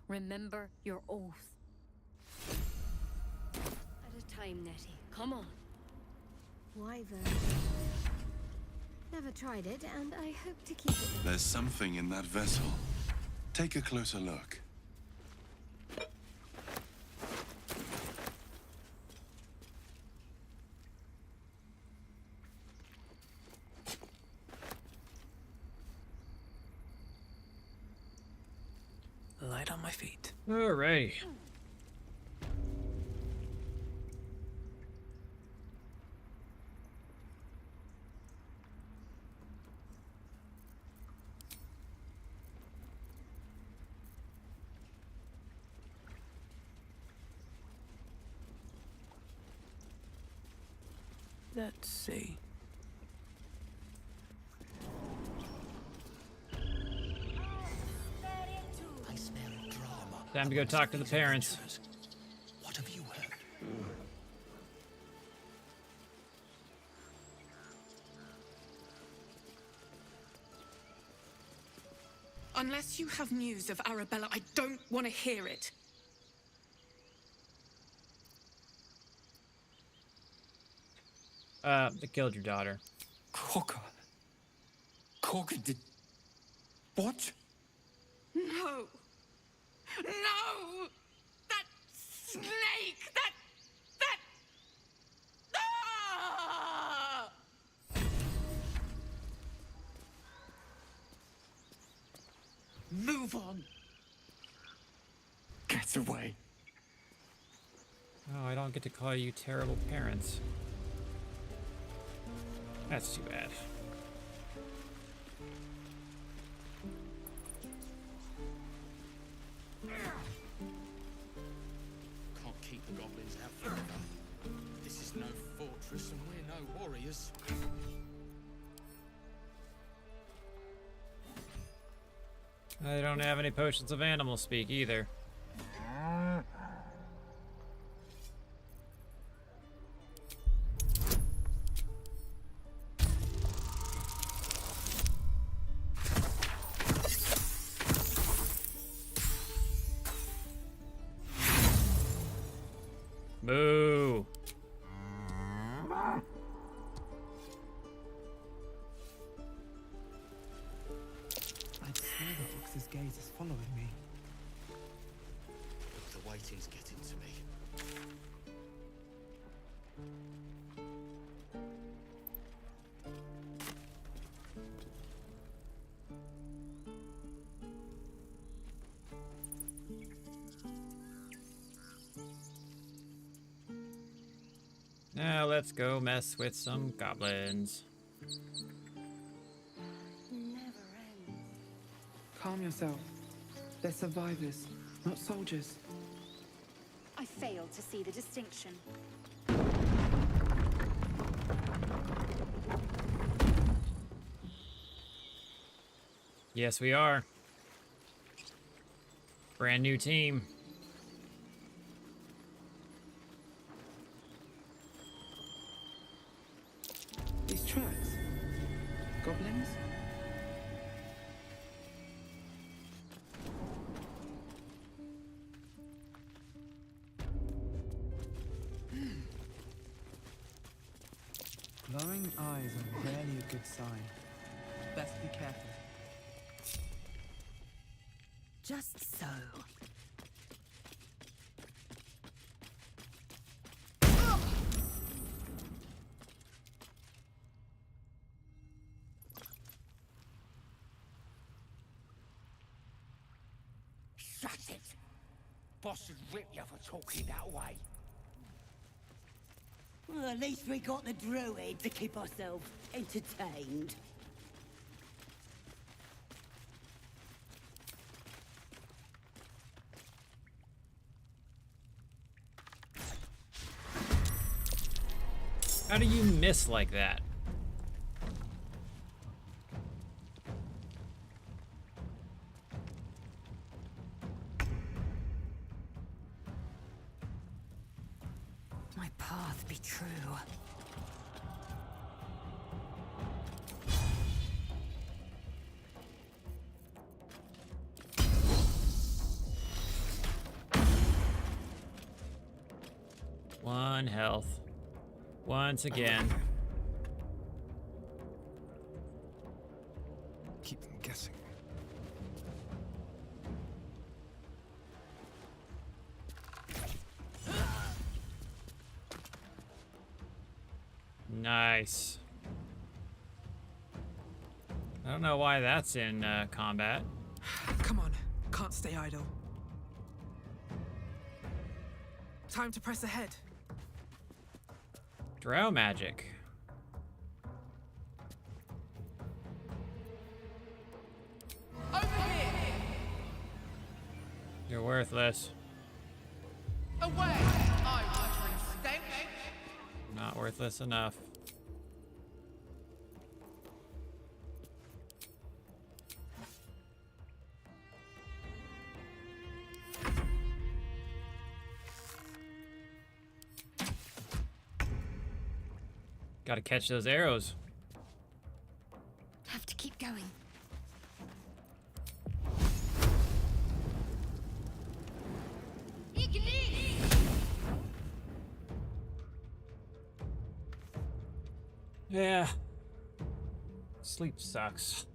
Remember your oath. At a time, Nettie. Come on. Wyvern. Never tried it, and I hope to keep it. There's something in that vessel. Take a closer look. Light on my feet. Alrighty. Let's see. I smell drama. Time to go talk to the parents. What have you heard? Unless you have news of Arabella, I don't want to hear it. They killed your daughter. Corker. Corker did... What? No! No! That snake! That... Ah! Move on! Get away. Oh, I don't get to call you terrible parents. That's too bad. Can't keep the goblins out forever. This is no fortress and we're no warriors. I don't have any potions of animal speak either. Boo! I'd swear the Ox's gaze is following me. Look, the waiting's getting to me. Now let's go mess with some goblins. Calm yourself. They're survivors, not soldiers. I fail to see the distinction. Yes, we are. Brand new team. These tracks. Goblins? Glowing eyes are rarely a good sign. Best be careful. Just so. boss should rip you for talking that way. Well, at least we got the druid to keep ourselves entertained. How do you miss like that? My path be true. One health. Once again. Keep them guessing. Nice. I don't know why that's in combat. Come on, can't stay idle. Time to press ahead. Drow magic. Over here! You're worthless. Away! Eye-watering stench! Not worthless enough. Gotta catch those arrows. Have to keep going. Yeah. Sleep sucks.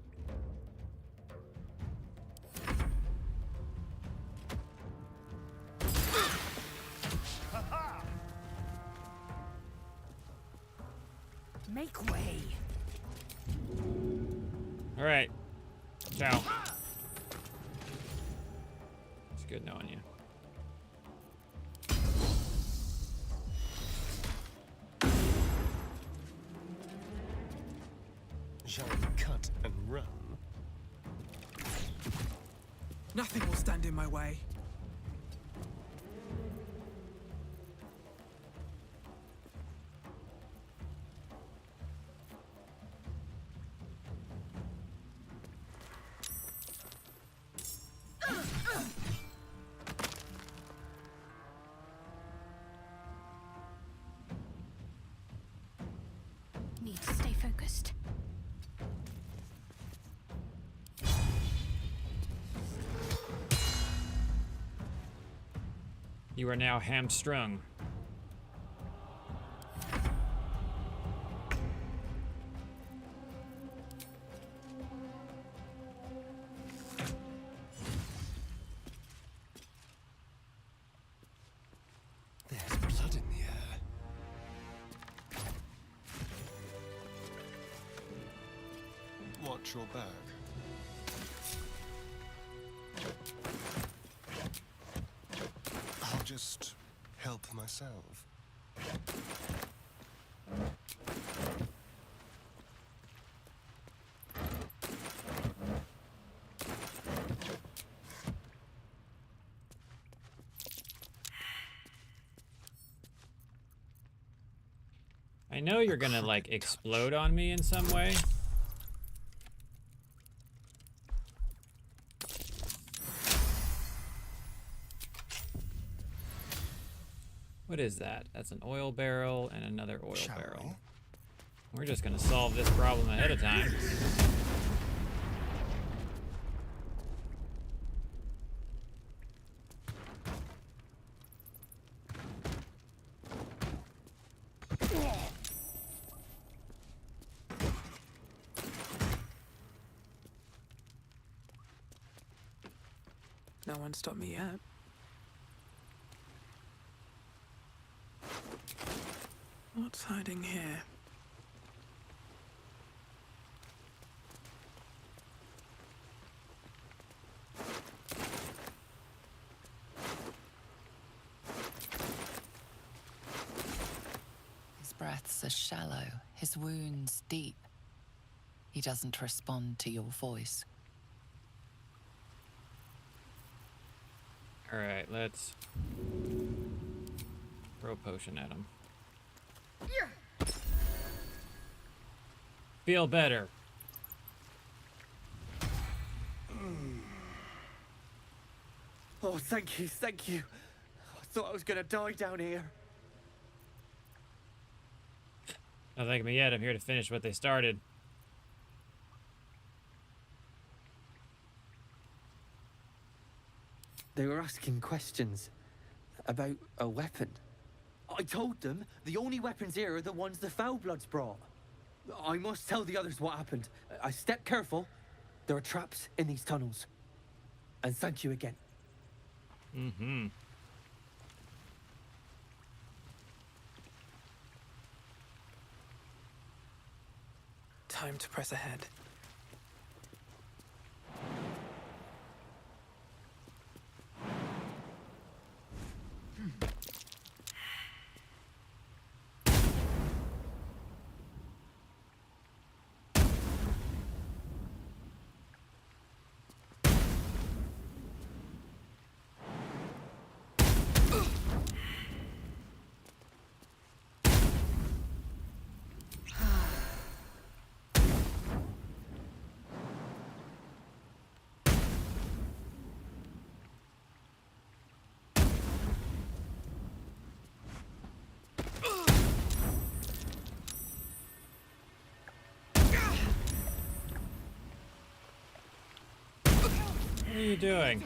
Make way. All right. Ciao. It's good knowing you. Shall we cut and run? Nothing will stand in my way. Need to stay focused. You are now hamstrung. There's blood in the air. Watch your back. I'll just help myself. I know you're gonna like explode on me in some way. What is that? That's an oil barrel and another oil barrel. We're just gonna solve this problem ahead of time. No one stopped me yet. What's hiding here? breaths are shallow, his wounds deep. He doesn't respond to your voice. All right, let's throw a potion at him. Feel better. Oh, thank you, thank you. I thought I was gonna die down here. Don't thank me yet. I'm here to finish what they started. They were asking questions about a weapon. I told them the only weapons here are the ones the Foulbloods brought. I must tell the others what happened. I step careful. There are traps in these tunnels. And thank you again. Mm-hmm. Time to press ahead. What are you doing?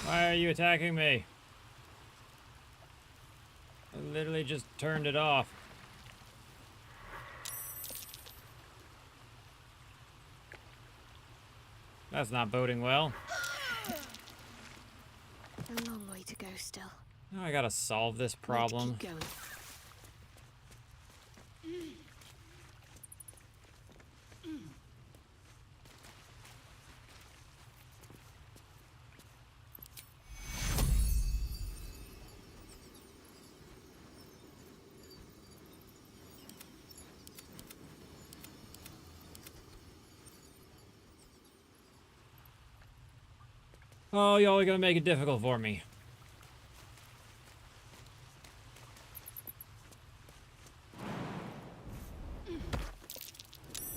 Why are you attacking me? I literally just turned it off. That's not boding well. A long way to go still. Now I gotta solve this problem. Keep going. Oh, y'all are gonna make it difficult for me.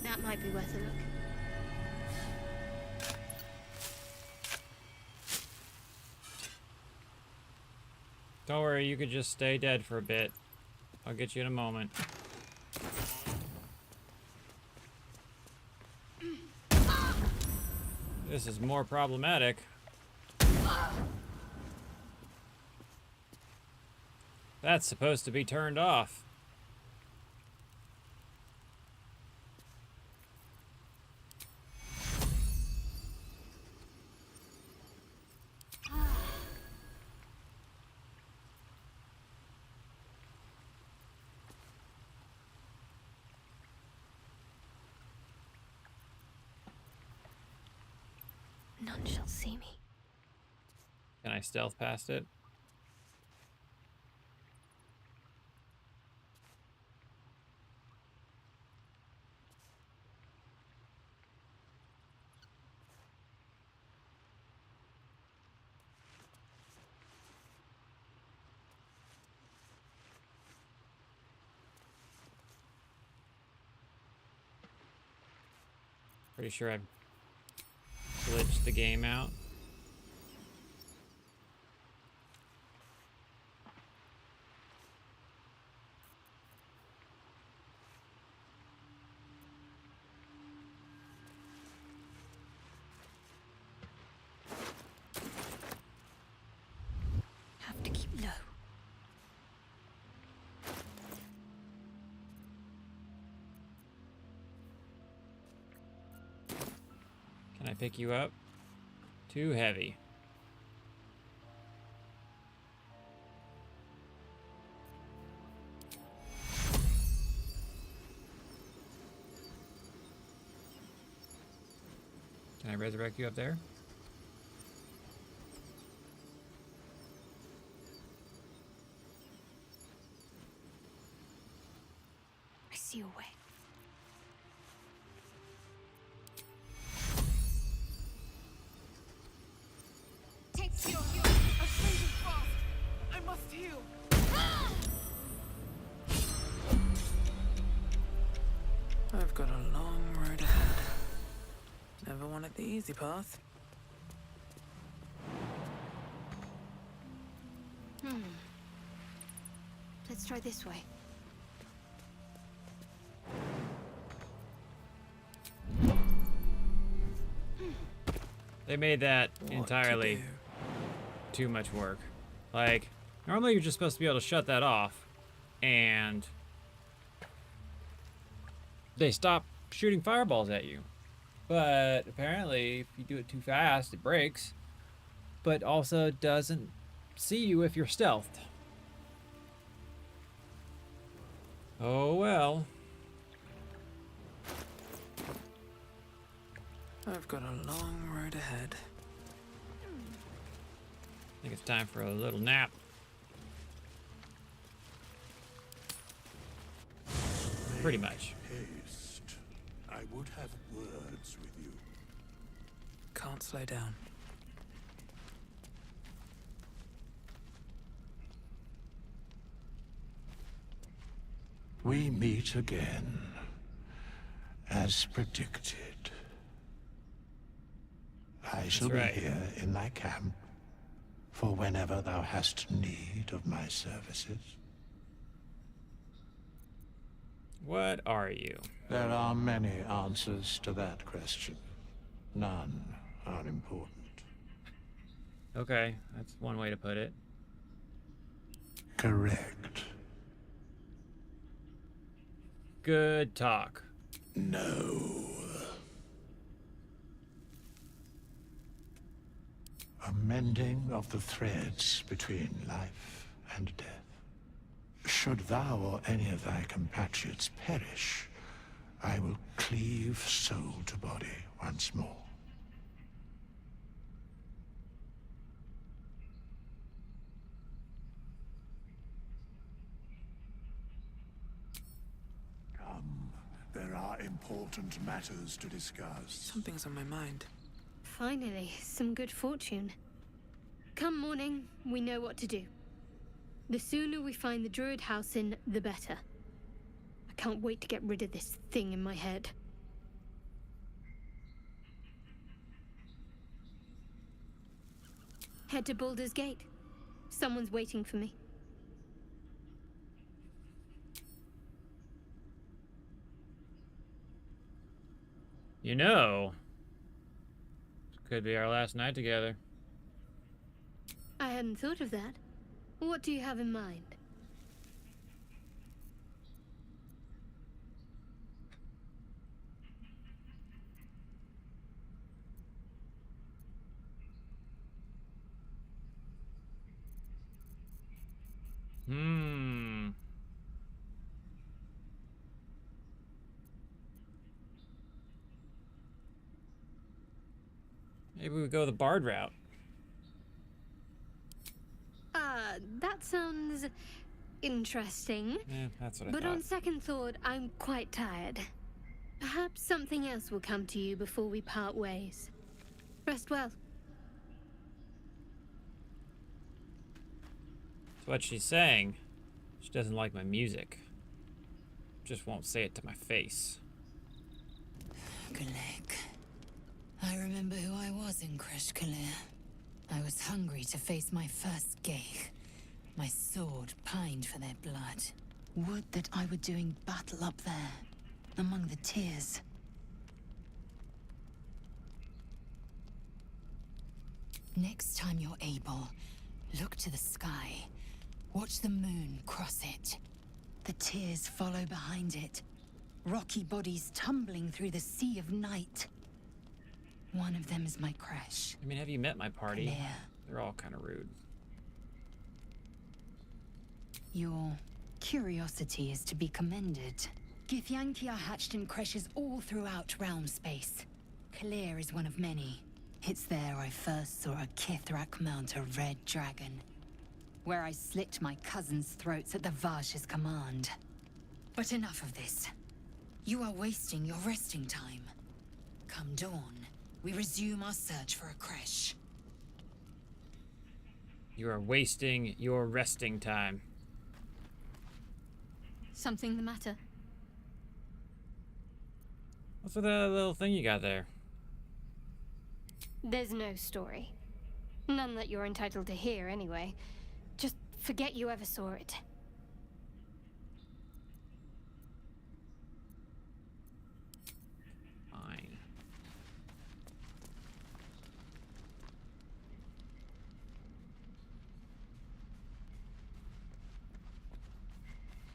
That might be worth a look. Don't worry, you could just stay dead for a bit. I'll get you in a moment. This is more problematic. That's supposed to be turned off. None shall see me. Can I stealth past it? Pretty sure I've glitched the game out. Have to keep low. Can I pick you up? Too heavy. Can I resurrect you up there? see your way. Take your I'm freezing fast. I must heal. I've got a long road ahead. Never wanted the easy path. Let's try this way. They made that entirely too much work. Like, normally you're just supposed to be able to shut that off, and they stop shooting fireballs at you. But apparently, if you do it too fast, it breaks. But also doesn't see you if you're stealthed. Oh well. I've got a long road ahead. I think it's time for a little nap. Pretty much. Haste. I would have words with you. Can't slow down. We meet again, as predicted. I shall be here in thy camp for whenever thou hast need of my services. What are you? There are many answers to that question. None are important. Okay, that's one way to put it. Correct. Good talk. No. A mending of the threads between life and death. Should thou or any of thy compatriots perish, I will cleave soul to body once more. Come, there are important matters to discuss. Something's on my mind. Finally, some good fortune. Come morning, we know what to do. The sooner we find the Druid house in, the better. I can't wait to get rid of this thing in my head. Head to Baldur's Gate. Someone's waiting for me. You know, could be our last night together. I hadn't thought of that. What do you have in mind? Maybe we go the bard route. That sounds interesting. Yeah, that's what I But thought. on second thought, I'm quite tired. Perhaps something else will come to you before we part ways. Rest well. So what she's saying, she doesn't like my music. Just won't say it to my face. Galek. I remember who I was in Kresh Kalir. I was hungry to face my first Geich. My sword pined for their blood. Would that I were doing battle up there, among the tears. Next time you're able, look to the sky. Watch the moon cross it. The tears follow behind it. Rocky bodies tumbling through the sea of night. One of them is my Kresh. I mean, have you met my party? Kalir. They're all kind of rude. Your curiosity is to be commended. Githyanki are hatched in creches all throughout realm space. Kalir is one of many. It's there I first saw a Kithrak mount a red dragon. Where I slit my cousins' throats at the Vash's command. But enough of this. You are wasting your resting time. Come dawn, we resume our search for a creche. You are wasting your resting time. Something the matter? What's with that little thing you got there? There's no story. None that you're entitled to hear, anyway. Just forget you ever saw it. Fine.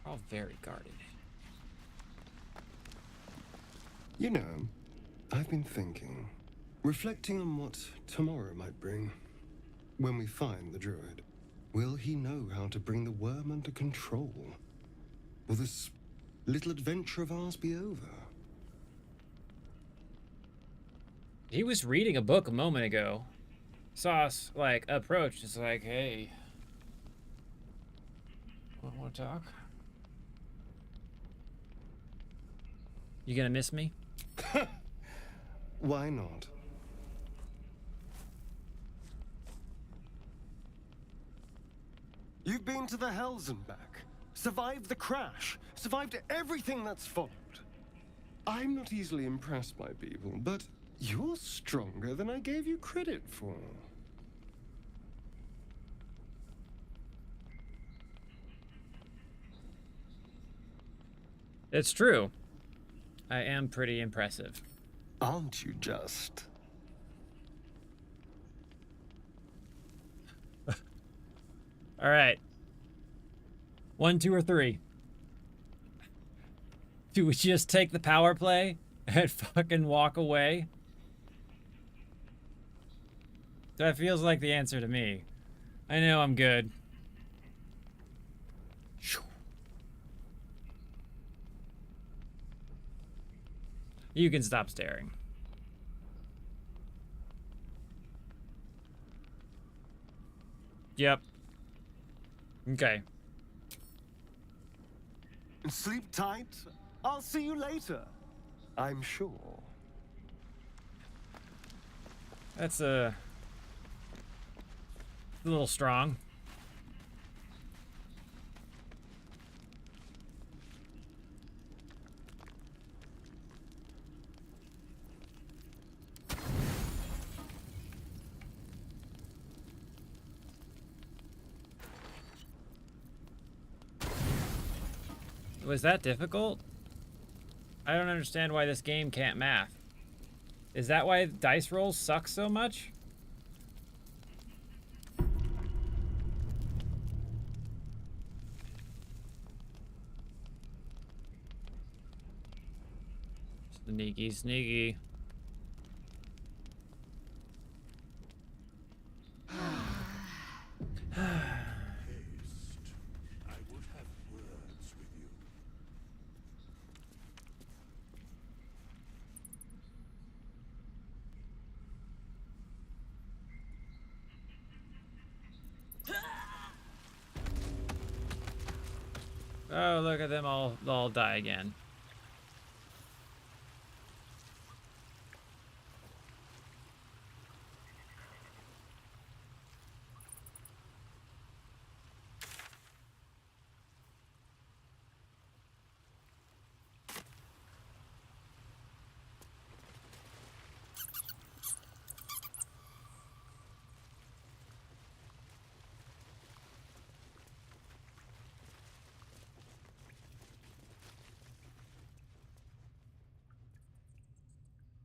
All very guarded. You know, I've been thinking, reflecting on what tomorrow might bring. When we find the druid, will he know how to bring the worm under control? Will this little adventure of ours be over? He was reading a book a moment ago. Saw us, like, approach. It's like, hey. Want to talk? You gonna miss me? Why not? You've been to the Hells and back, survived the crash, survived everything that's followed. I'm not easily impressed by people, but you're stronger than I gave you credit for. It's true. I am pretty impressive. Aren't you just? All right. 1, 2, or 3. Do we just take the power play and fucking walk away? That feels like the answer to me. I know I'm good. You can stop staring. Yep. Okay. Sleep tight. I'll see you later. I'm sure. That's a little strong. Was that difficult? I don't understand why this game can't math. Is that why dice rolls suck so much? Sneaky, sneaky. Oh, look at them all die again.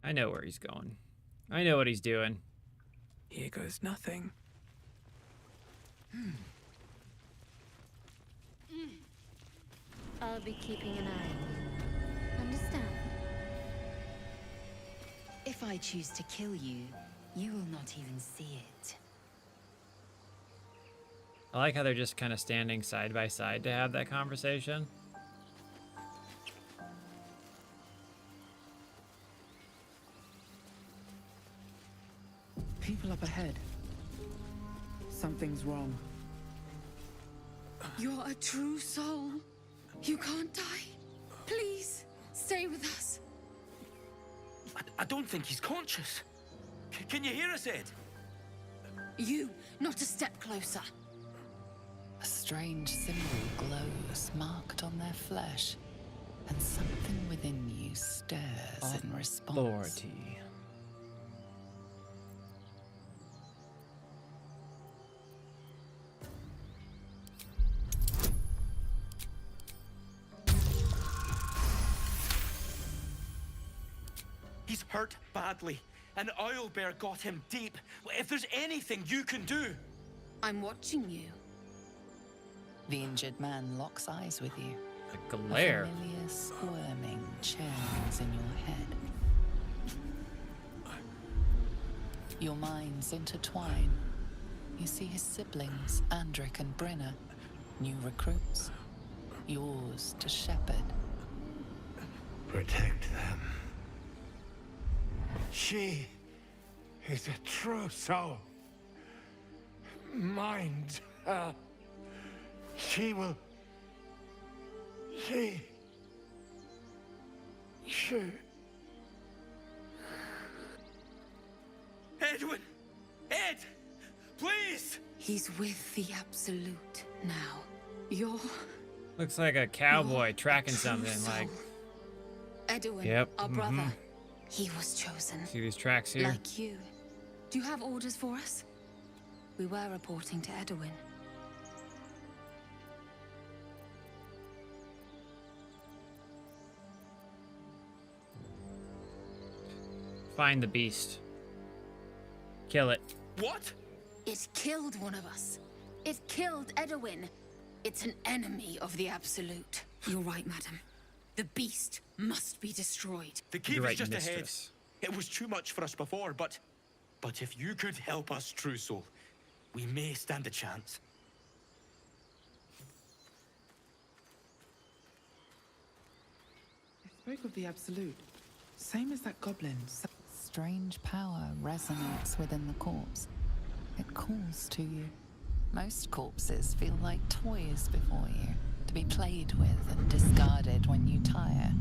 I know where he's going. I know what he's doing. Here goes nothing. I'll be keeping an eye. Understand? If I choose to kill you, you will not even see it. I like how they're just kind of standing side by side to have that conversation. People up ahead. Something's wrong. You're a true soul. You can't die. Please, stay with us. I don't think he's conscious. Can you hear us, Ed? You, not a step closer. A strange symbol glows marked on their flesh, and something within you stirs in response. Authority. He's hurt badly. An owlbear got him deep. If there's anything you can do... I'm watching you. The injured man locks eyes with you. The glare. A familiar squirming churns in your head. Your minds intertwine. You see his siblings, Andric and Brenna, new recruits. Yours to shepherd. Protect them. She is a true soul. Mind her. She will... She... Edwin! Ed! Please! He's with the Absolute now. You're... Looks like a cowboy tracking something. Like, Edwin, yep. our brother. He was chosen. See these tracks here? Like you. Do you have orders for us? We were reporting to Edwin. Find the beast. Kill it. What? It killed one of us. It killed Edwin. It's an enemy of the Absolute. You're right, madam. The beast must be destroyed. The keep You're is right, just ahead. mistress. It was too much for us before, but if you could help us, True Soul, we may stand a chance. I spoke of the Absolute. Same as that goblin. Strange power resonates within the corpse. It calls to you. Most corpses feel like toys before you, to be played with and discarded when you tire.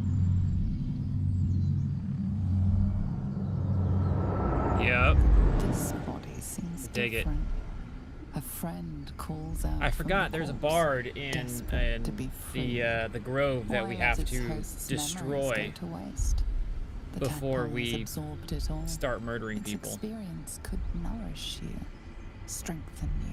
Yep. This body seems Dig it. different. A friend calls out. I from forgot the there's a corpse, bard in desperate to be free. the grove that Why we let have its to host's memories destroy go to waste? The before tadpole has we absorbed it all. start murdering Its people. experience could nourish you, strengthen you.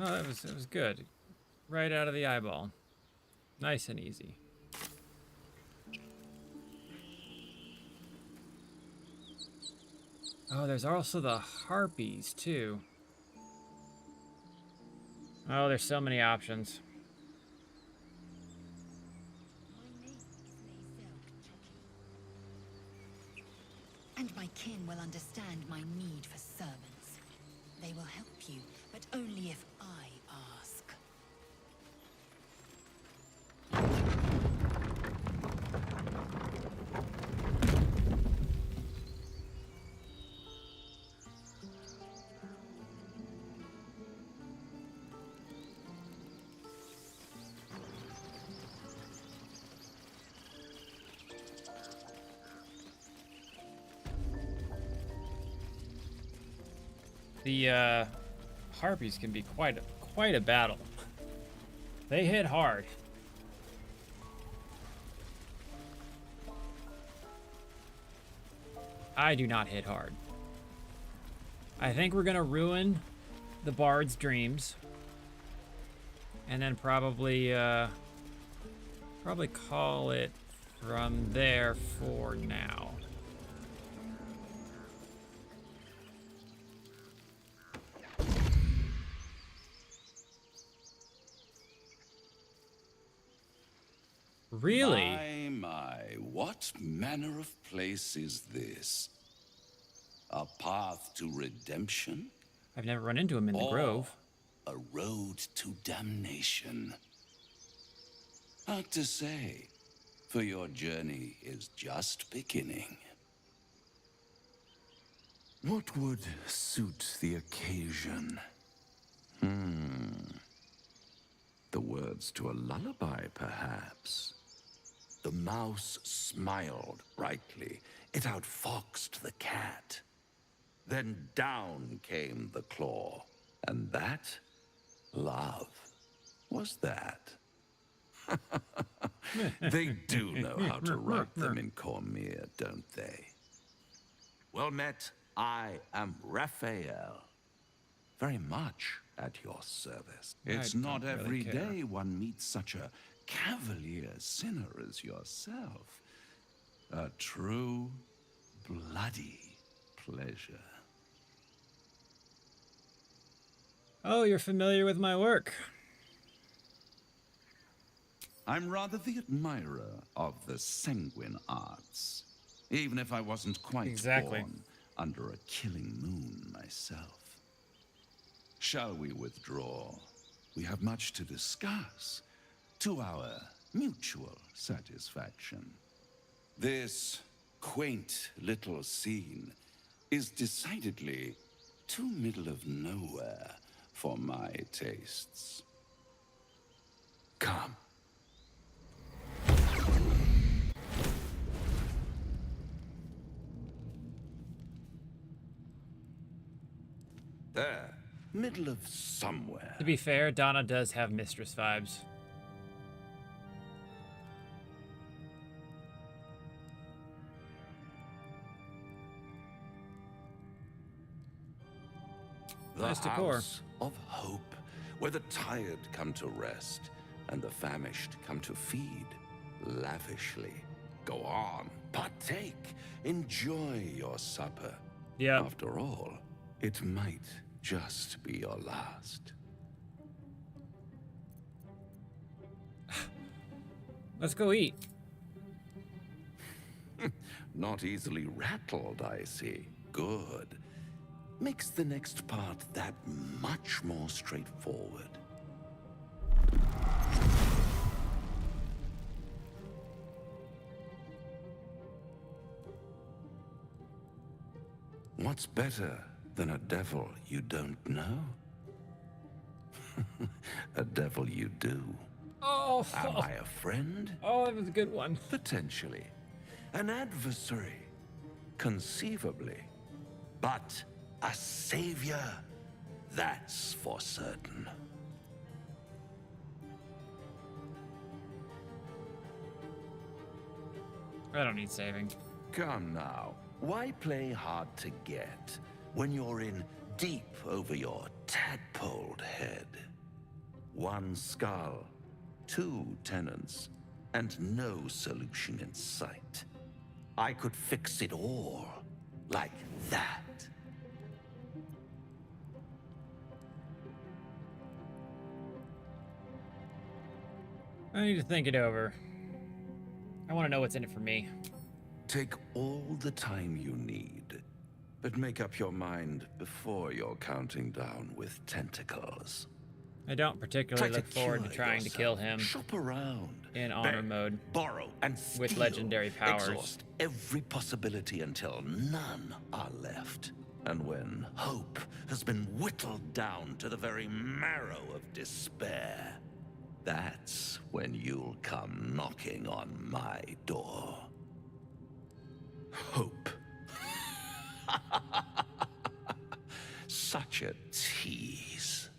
Oh, it was good. Right out of the eyeball. Nice and easy. Oh, there's also the harpies, too. Oh, there's so many options. And my kin will understand my need for servants. They will help you, but only if I ask. The harpies can be quite a battle. They hit hard. I do not hit hard. I think we're gonna ruin the bard's dreams, and then probably call it from there for now. Really? My, what manner of place is this? A path to redemption? I've never run into him in the grove. A road to damnation. Hard to say, for your journey is just beginning. What would suit the occasion? The words to a lullaby, perhaps. The mouse smiled brightly. It outfoxed the cat. Then down came the claw. And that, love, was that. They do know how to write them in Cormier, don't they? Well met, I am Raphael. Very much at your service. It's not every day one meets such a cavalier sinner as yourself. A true, bloody pleasure. Oh, you're familiar with my work. I'm rather the admirer of the sanguine arts, even if I wasn't quite born under a killing moon myself. Shall we withdraw? We have much to discuss, to our mutual satisfaction. This quaint little scene is decidedly too middle of nowhere for my tastes. Come. There, middle of somewhere. To be fair, Donna does have mistress vibes. The Nice decor. house of hope, where the tired come to rest and the famished come to feed lavishly. Go on, partake, enjoy your supper. Yeah. After all, it might just be your last. Let's go eat. Not easily rattled, I see. Good. Makes the next part that much more straightforward. What's better than a devil you don't know? A devil you do. Oh. Am I a friend? Oh, that was a good one. Potentially. An adversary? Conceivably. But a savior? That's for certain. I don't need saving. Come now. Why play hard to get when you're in deep over your tadpoled head? One skull, 2 tenants, and no solution in sight. I could fix it all like that. I need to think it over. I want to know what's in it for me. Take all the time you need, but make up your mind before you're counting down with tentacles. I don't particularly Try to look forward to cure trying to kill yourself. him. Shop around. In honor mode. Borrow and with steal. legendary powers. Exhaust every possibility until none are left. And when hope has been whittled down to the very marrow of despair, that's when you'll come knocking on my door. Hope. Such a tease.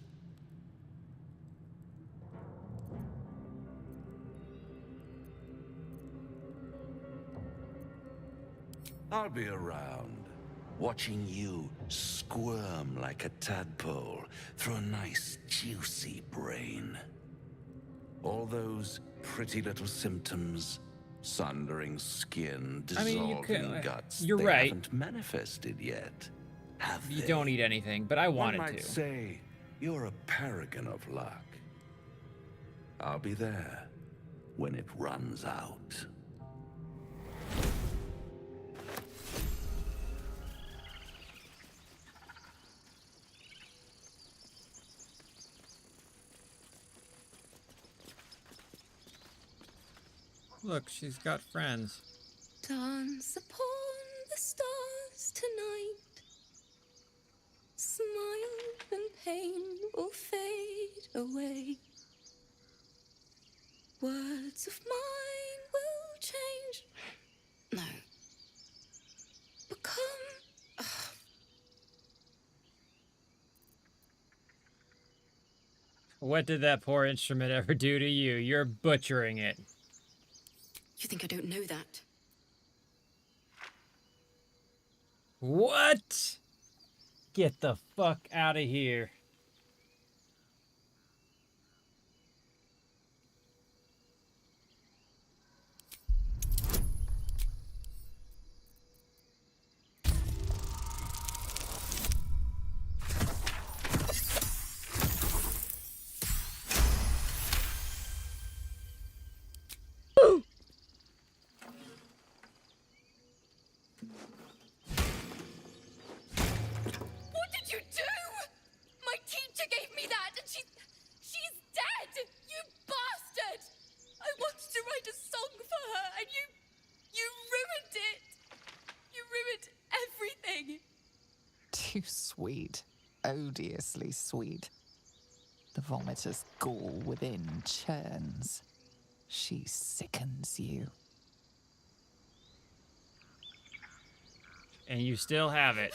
I'll be around, watching you squirm like a tadpole through a nice, juicy brain. All those pretty little symptoms, sundering skin, dissolving guts, you're they right. haven't manifested yet, have You they? don't eat anything, but I wanted One might to. say you're a paragon of luck. I'll be there, when it runs out. Look, she's got friends. Dance upon the stars tonight. Smile and pain will fade away. Words of mine will change. No. Become. What did that poor instrument ever do to you? You're butchering it. You think I don't know that? What? Get the fuck out of here. What did you do? My teacher gave me that, and she's dead. You bastard! I wanted to write a song for her, and you ruined it. You ruined everything. Too sweet. Odiously sweet. The vomitor's gall within churns. She sickens you. And you still have it.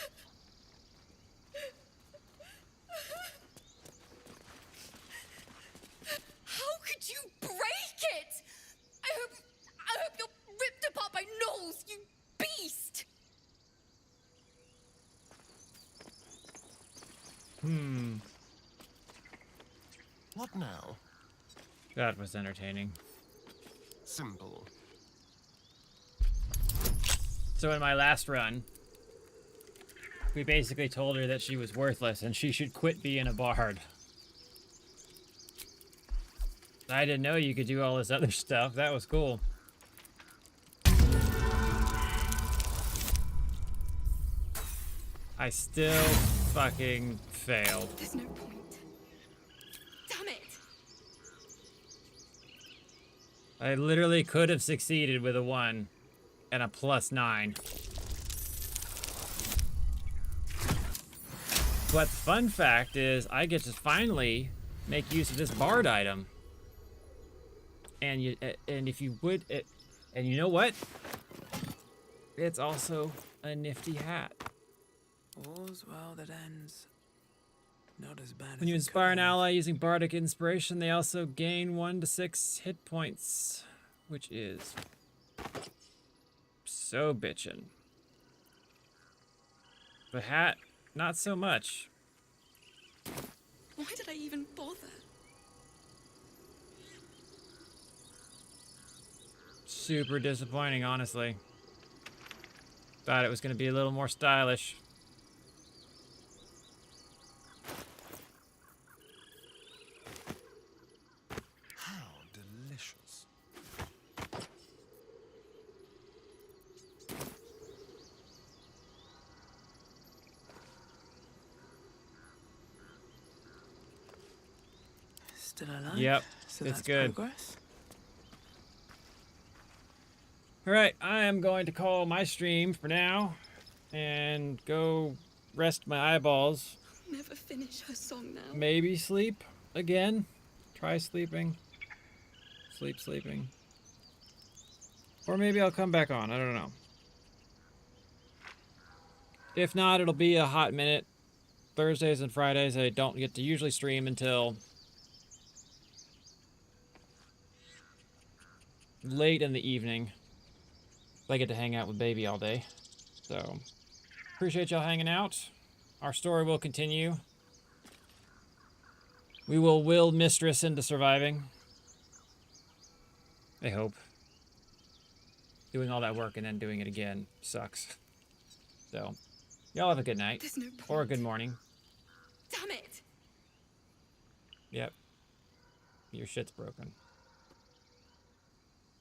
How could you break it? I hope you're ripped apart by gnolls, you beast! What now? That was entertaining. Simple. So in my last run, we basically told her that she was worthless and she should quit being a bard. I didn't know you could do all this other stuff. That was cool. I still fucking failed. There's no point. Damn it! I literally could have succeeded with a 1 and a +9. But the fun fact is, I get to finally make use of this bard item. And if you would, and you know what? It's also a nifty hat. All's well that ends. Not as bad When you inspire an ally using bardic inspiration, they also gain 1 to 6 hit points, which is so bitchin'. The hat, not so much. Why did I even bother? Super disappointing, honestly. Thought it was going to be a little more stylish. How delicious. Still alive? Yep, So it's that's good. Progress. Alright, I am going to call my stream for now and go rest my eyeballs. I'll never finish her song now. Maybe sleep again. Try sleeping. Sleeping. Or maybe I'll come back on. I don't know. If not, it'll be a hot minute. Thursdays and Fridays, I don't get to usually stream until late in the evening. I get to hang out with baby all day. So, appreciate y'all hanging out. Our story will continue. We will will Mistress into surviving. I hope. Doing all that work and then doing it again sucks. So, y'all have a good night. There's no or a good morning. Damn it! Yep. Your shit's broken.